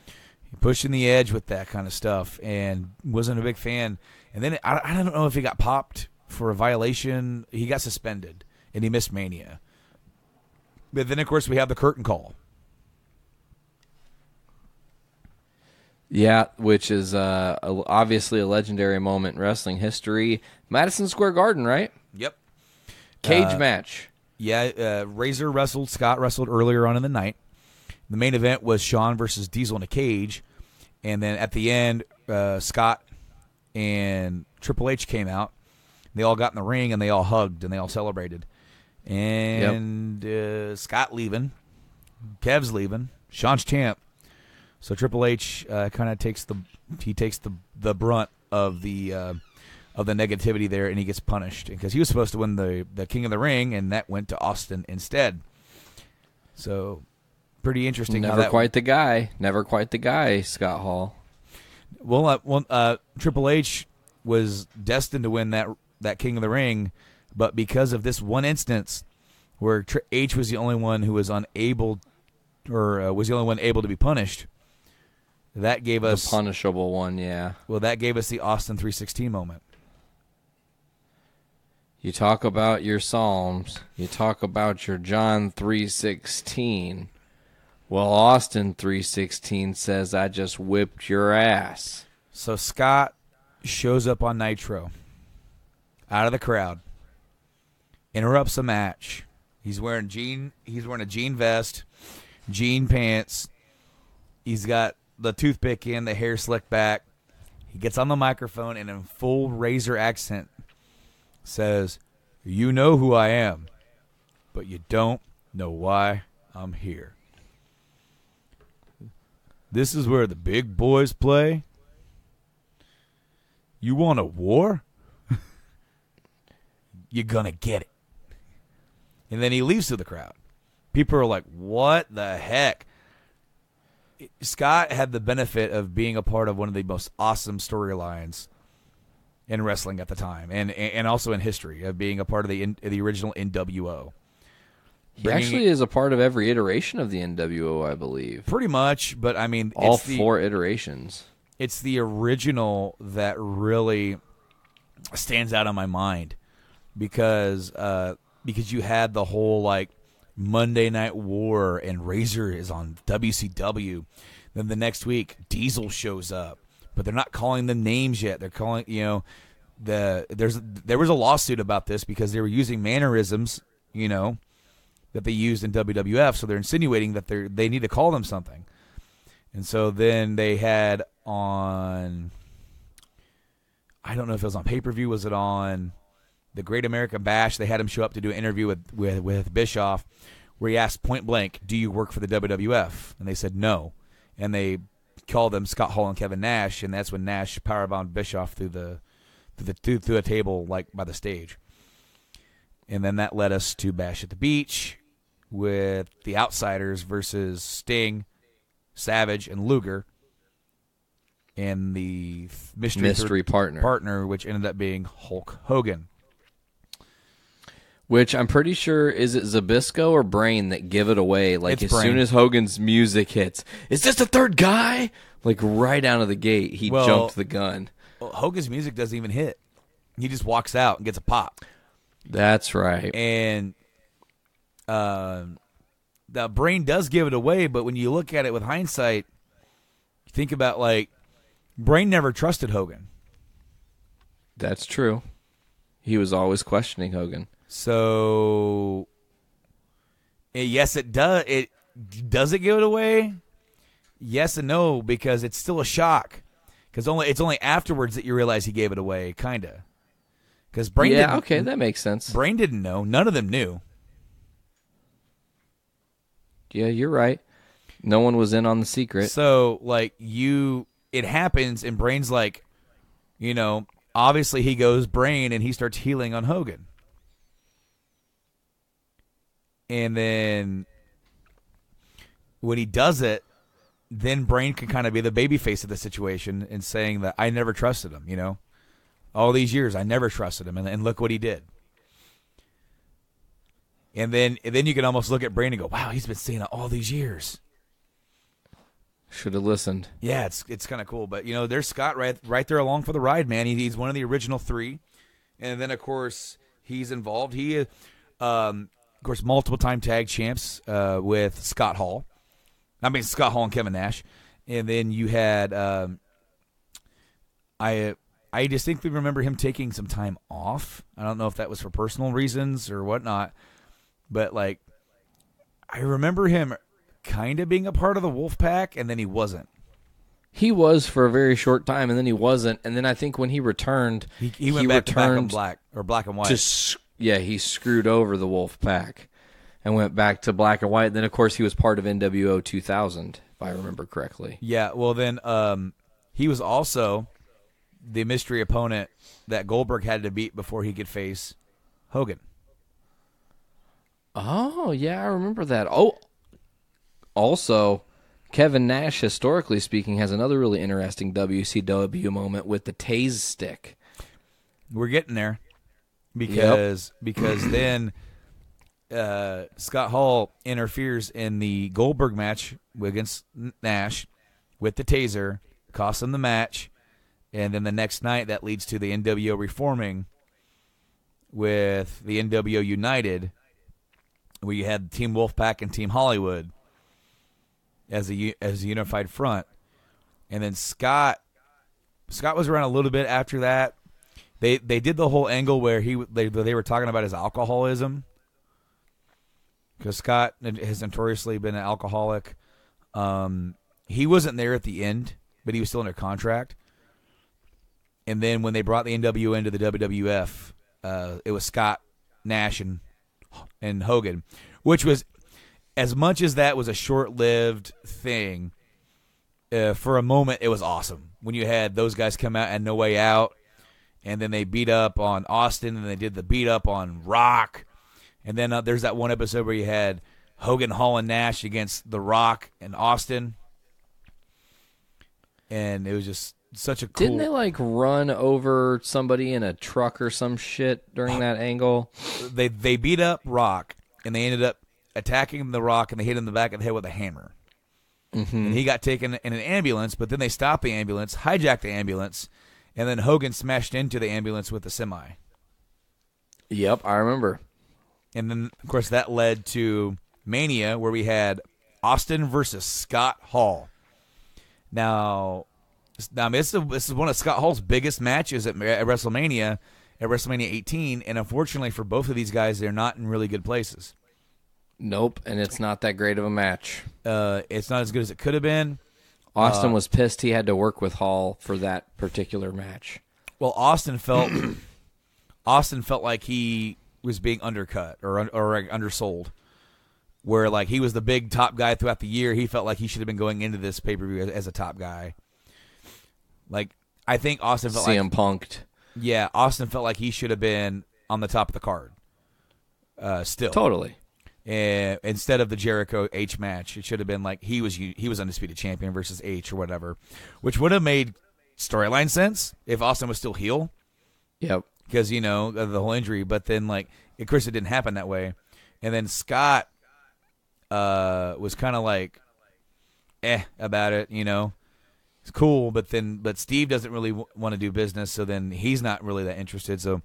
pushing the edge with that kind of stuff, and wasn't a big fan. And then I don't know if he got popped for a violation. He got suspended, and he missed Mania. But then, of course, we have the curtain call. Yeah, which is obviously a legendary moment in wrestling history. Madison Square Garden, right? Yep. Cage match. Yeah, Razor wrestled, Scott wrestled earlier on in the night. The main event was Shawn versus Diesel in a cage. And then at the end, Scott and Triple H came out. They all got in the ring, and they all hugged, and they all celebrated. And Scott leaving. Kev's leaving. Shawn's champ. So Triple H kind of takes the brunt of the negativity there, and he gets punished because he was supposed to win the King of the Ring, and that went to Austin instead. So pretty interesting. Never quite the guy, Scott Hall. Well, Triple H was destined to win that King of the Ring, but because of this one instance where H was the only one who was unable, or was the only one able to be punished, that gave us the punishable one. Yeah. Well, that gave us the Austin 3:16 moment. You talk about your Psalms. You talk about your John 3:16. Well, Austin 3:16 says, "I just whipped your ass." So Scott shows up on Nitro, out of the crowd, interrupts a match. He's wearing a jean vest, jean pants. He's got the toothpick in, the hair slicked back. He gets on the microphone and in full Razor accent says, "You know who I am, but you don't know why I'm here. This is where the big boys play. You want a war? You're gonna get it." And then he leaves to the crowd. People are like, what the heck? Scott had the benefit of being a part of one of the most awesome storylines in wrestling at the time, and also in history, of being a part of the original NWO. He actually is a part of every iteration of the NWO, I believe. Pretty much, but I mean, all four iterations. It's the original that really stands out in my mind because you had the whole like Monday Night War, and Razor is on WCW. Then the next week, Diesel shows up, but they're not calling them names yet. They're calling, there was a lawsuit about this because they were using mannerisms, that they used in WWF. So they're insinuating that they need to call them something. And so then they had on, I don't know if it was on pay-per-view, was it on the Great American Bash? They had him show up to do an interview with Bischoff, where he asked point blank, "Do you work for the WWF?" And they said no. And they called them Scott Hall and Kevin Nash, and that's when Nash powerbombed Bischoff through a table like by the stage. And then that led us to Bash at the Beach with the Outsiders versus Sting, Savage, and Luger, and the mystery partner, which ended up being Hulk Hogan. Which I'm pretty sure, is it Zabisco or Brain that give it away? Like, it's as Brain. soon as Hogan's music hits, is this the third guy? Like, right out of the gate, he jumped the gun. Well, Hogan's music doesn't even hit. He just walks out and gets a pop. That's right. And the Brain does give it away, but when you look at it with hindsight, you think about, like, Brain never trusted Hogan. That's true. He was always questioning Hogan. So, yes, it does. Does it give it away? Yes and no, because it's still a shock. Because it's only afterwards that you realize he gave it away, kind of. Because Brain didn't, okay, that makes sense. Brain didn't know. None of them knew. Yeah, you're right. No one was in on the secret. So, like, you it happens, and Brain's like, obviously he goes Brain, and he starts healing on Hogan. And then when he does it, then Brain can kind of be the babyface of the situation and saying that I never trusted him, All these years, I never trusted him, and look what he did. And then you can almost look at Brain and go, wow, he's been saying it all these years. Should have listened. Yeah, it's kind of cool. But, there's Scott right there along for the ride, man. He's one of the original three. And then, of course, he's involved. He, of course, multiple-time tag champs with Scott Hall. Scott Hall and Kevin Nash. And then you had, I distinctly remember him taking some time off. I don't know if that was for personal reasons or whatnot. But, I remember him kind of being a part of the Wolfpack, and then he wasn't. He was for a very short time, and then he wasn't. And then I think when he returned, he went back to Black and Black, or Black and White. He screwed over the Wolfpack and went back to Black and White. Then, of course, he was part of NWO 2000, if I remember correctly. Yeah, well, then he was also the mystery opponent that Goldberg had to beat before he could face Hogan. Oh, yeah, I remember that. Oh, also, Kevin Nash, historically speaking, has another really interesting WCW moment with the Tase stick. We're getting there because then Scott Hall interferes in the Goldberg match against Nash with the taser, costs him the match, and then the next night that leads to the NWO reforming with the NWO United, where you had Team Wolfpack and Team Hollywood as a unified front. And then Scott was around a little bit after that. They did the whole angle where they were talking about his alcoholism, because Scott has notoriously been an alcoholic. He wasn't there at the end, but he was still under contract. And then when they brought the NWO into the WWF, it was Scott, Nash, and Hogan, which was, as much as that was a short-lived thing, for a moment it was awesome when you had those guys come out and No Way Out, and then they beat up on Austin, and they did the beat up on Rock, and then there's that one episode where you had Hogan, Hall, and Nash against The Rock and Austin, and it was just such a cool... Didn't they run over somebody in a truck or some shit during that angle? They beat up Rock, and they ended up attacking The Rock, and they hit him in the back of the head with a hammer. Mm-hmm. And he got taken in an ambulance, but then they stopped the ambulance, hijacked the ambulance, and then Hogan smashed into the ambulance with the semi. Yep, I remember. And then, of course, that led to Mania, where we had Austin versus Scott Hall. Now this is one of Scott Hall's biggest matches at WrestleMania, at WrestleMania 18, and unfortunately for both of these guys, they're not in really good places. Nope, and it's not that great of a match. It's not as good as it could have been. Austin was pissed he had to work with Hall for that particular match. Well, Austin felt like he was being undercut or undersold. Where he was the big top guy throughout the year, he felt like he should have been going into this pay-per-view as a top guy. I think Austin felt CM Punk'd. Yeah, Austin felt like he should have been on the top of the card. Still, totally. And instead of the Jericho H match, it should have been he was undisputed champion versus H or whatever, which would have made storyline sense if Austin was still heel. Yep. Because of the whole injury, but then of course it didn't happen that way, and then Scott was kind of about it, It's cool, but Steve doesn't really want to do business, so then he's not really that interested. So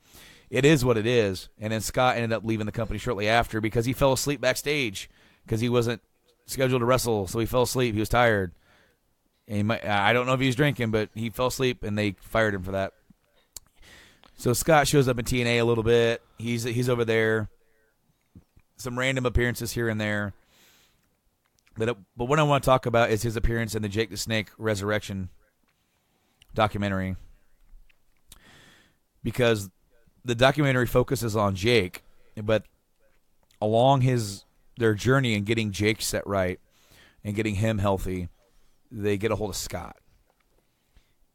it is what it is. And then Scott ended up leaving the company shortly after because he fell asleep backstage because he wasn't scheduled to wrestle, so he fell asleep. He was tired. And I don't know if he was drinking, but he fell asleep, and they fired him for that. So Scott shows up in TNA a little bit. He's over there. Some random appearances here and there. But what I want to talk about is his appearance in the Jake the Snake Resurrection documentary. Because the documentary focuses on Jake, but along their journey in getting Jake set right and getting him healthy, they get a hold of Scott.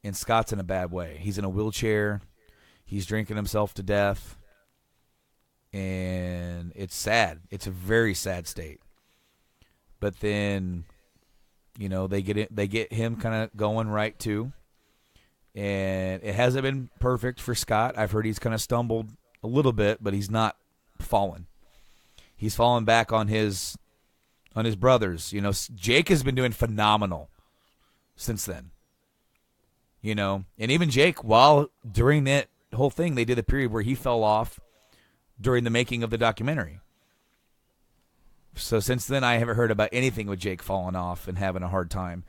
and Scott's in a bad way. He's in a wheelchair. He's drinking himself to death. And it's sad. It's a very sad state. But then, they get him kind of going right too. And it hasn't been perfect for Scott. I've heard he's kind of stumbled a little bit, but he's not fallen. He's fallen back on his brothers. Jake has been doing phenomenal since then. And even Jake, during that whole thing, they did a period where he fell off during the making of the documentary. So since then, I haven't heard about anything with Jake falling off and having a hard time.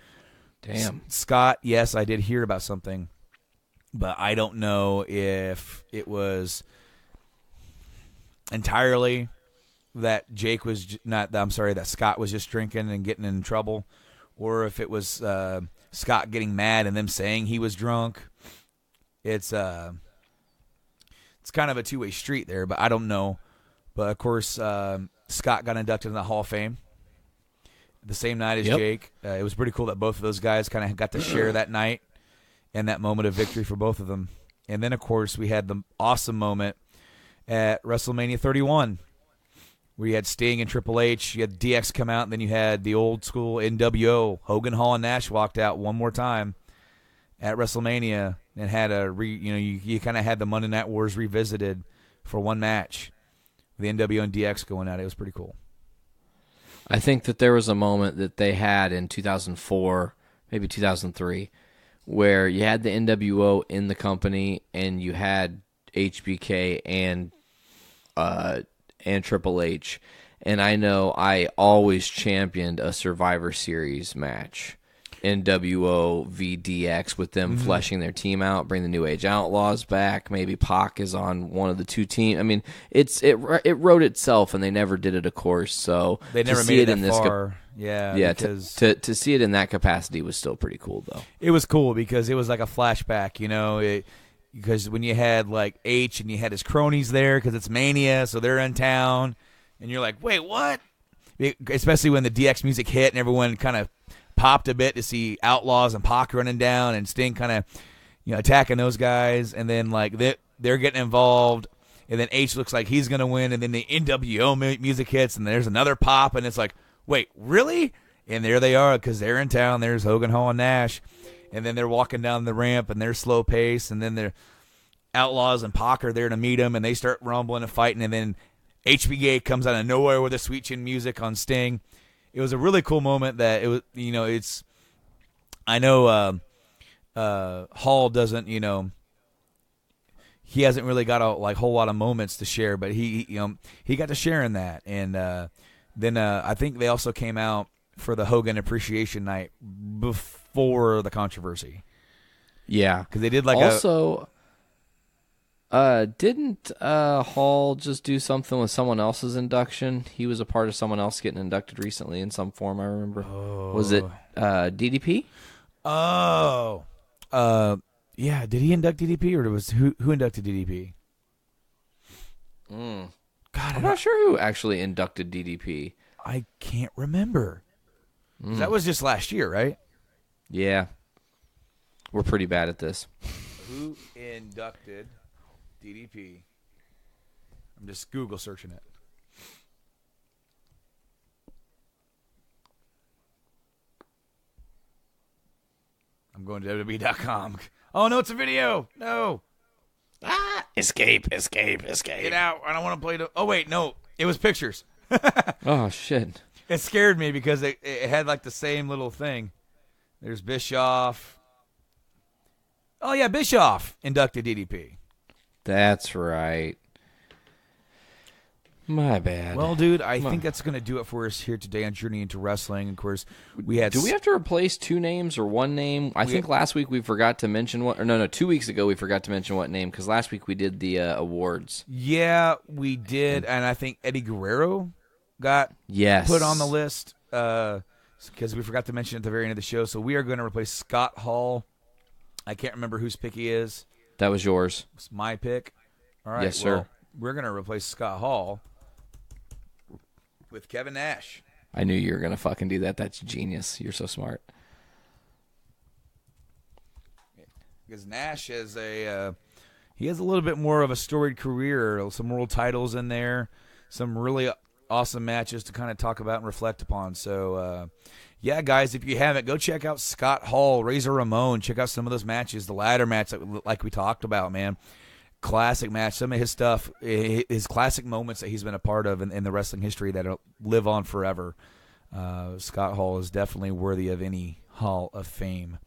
Damn. Scott, yes, I did hear about something, but I don't know if it was entirely that that Scott was just drinking and getting in trouble, or if it was Scott getting mad and them saying he was drunk. It's kind of a two-way street there, but I don't know. But of course, Scott got inducted in the Hall of Fame the same night as Jake. It was pretty cool that both of those guys kind of got to share that night and that moment of victory for both of them. And then, of course, we had the awesome moment at WrestleMania 31 where you had Sting and Triple H. You had DX come out, and then you had the old school NWO. Hogan, Hall, and Nash walked out one more time at WrestleMania and had you kind of had the Monday Night Wars revisited for one match. The NWO and DX going at it. It was pretty cool. I think that there was a moment that they had in 2004, maybe 2003, where you had the NWO in the company and you had HBK and Triple H. And I know I always championed a Survivor Series match. NWO v DX with them fleshing their team out, bring the New Age Outlaws back. Maybe Pac is on one of the two teams. I mean, it wrote itself, and they never did it, of course. So they never made it that far. Because to see it in that capacity was still pretty cool, though. It was cool because it was like a flashback, because when you had like H and you had his cronies there because it's Mania, so they're in town, and you're like, wait, what? Especially when the DX music hit and everyone kind of popped a bit to see Outlaws and Pac running down and Sting kind of attacking those guys, and then like they're getting involved, and then H looks like he's gonna win, and then the NWO music hits, and there's another pop, and it's like, wait, really? And there they are because they're in town. There's Hogan, Hall, and Nash, and then they're walking down the ramp, and they're slow pace, and then they're Outlaws and Pac are there to meet them, and they start rumbling and fighting, and then HBK comes out of nowhere with the sweet chin music on Sting. It was a really cool moment that it was, it's, I know Hall doesn't, he hasn't really got a whole lot of moments to share, but he got to share in that. And then I think they also came out for the Hogan Appreciation Night before the controversy. Yeah. Because they did didn't Hall just do something with someone else's induction? He was a part of someone else getting inducted recently in some form, I remember. Oh. Was it DDP? Oh. Yeah, did he induct DDP, or was who inducted DDP? God, I'm not sure who actually inducted DDP. I can't remember. That was just last year, right? Yeah. We're pretty bad at this. Who inducted DDP? I'm just Google searching it. I'm going to WWE.com. Oh, no, it's a video. No. Escape. Get out. I don't want to play Oh, wait, no. It was pictures. Oh, shit. It scared me because it had like the same little thing. There's Bischoff. Oh, yeah, Bischoff inducted DDP. That's right. My bad. Well, dude, I think that's going to do it for us here today on Journey into Wrestling. Of course, we had... Do we have to replace two names or one name? I think last week we forgot to mention what... Or no, 2 weeks ago we forgot to mention what name, because last week we did the awards. Yeah, we did, and I think Eddie Guerrero got put on the list because we forgot to mention at the very end of the show. So we are going to replace Scott Hall. I can't remember whose pick he is. That was yours. It's my pick. All right, yes, sir. Well, we're going to replace Scott Hall with Kevin Nash. I knew you were going to fucking do that. That's genius. You're so smart. because Nash has he has a little bit more of a storied career, some world titles in there, some really awesome matches to kind of talk about and reflect upon. So, yeah, guys, if you haven't, go check out Scott Hall, Razor Ramon. Check out some of those matches, the ladder match like we talked about, man. Classic match. Some of his stuff, his classic moments that he's been a part of in the wrestling history that'll live on forever. Scott Hall is definitely worthy of any Hall of Fame.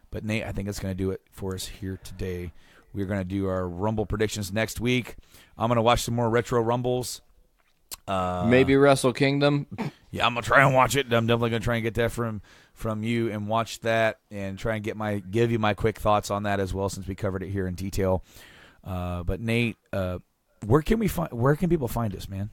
But, Nate, I think that's going to do it for us here today. We're going to do our Rumble predictions next week. I'm going to watch some more Retro Rumbles. Maybe Wrestle Kingdom. Yeah, I'm going to try and watch it. I'm definitely going to try and get that from you and watch that and try and give you my quick thoughts on that as well, since we covered it here in detail. But Nate, where can people find us, man?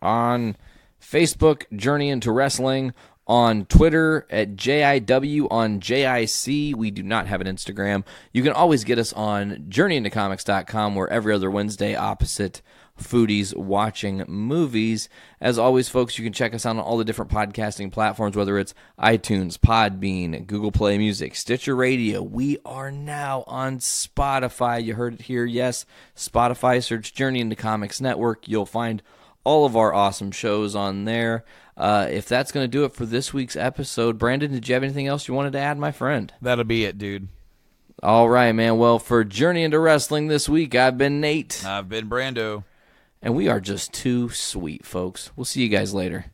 On Facebook, Journey into Wrestling. On Twitter at JIW, on JIC. We do not have an Instagram. You can always get us on JourneyIntoComics.com, where every other Wednesday, opposite foodies watching movies. As always, folks, you can check us out on all the different podcasting platforms, whether it's iTunes, Podbean, Google Play Music, Stitcher Radio. We are now on Spotify. You heard it here. Yes, Spotify. Search Journey into Comics Network. You'll find all of our awesome shows on there. If that's going to do it for this week's episode, Brandon, did you have anything else you wanted to add, my friend? That'll be it, dude. All right, man. Well, for Journey into Wrestling this week, I've been Nate. I've been Brando. And we are just too sweet, folks. We'll see you guys later.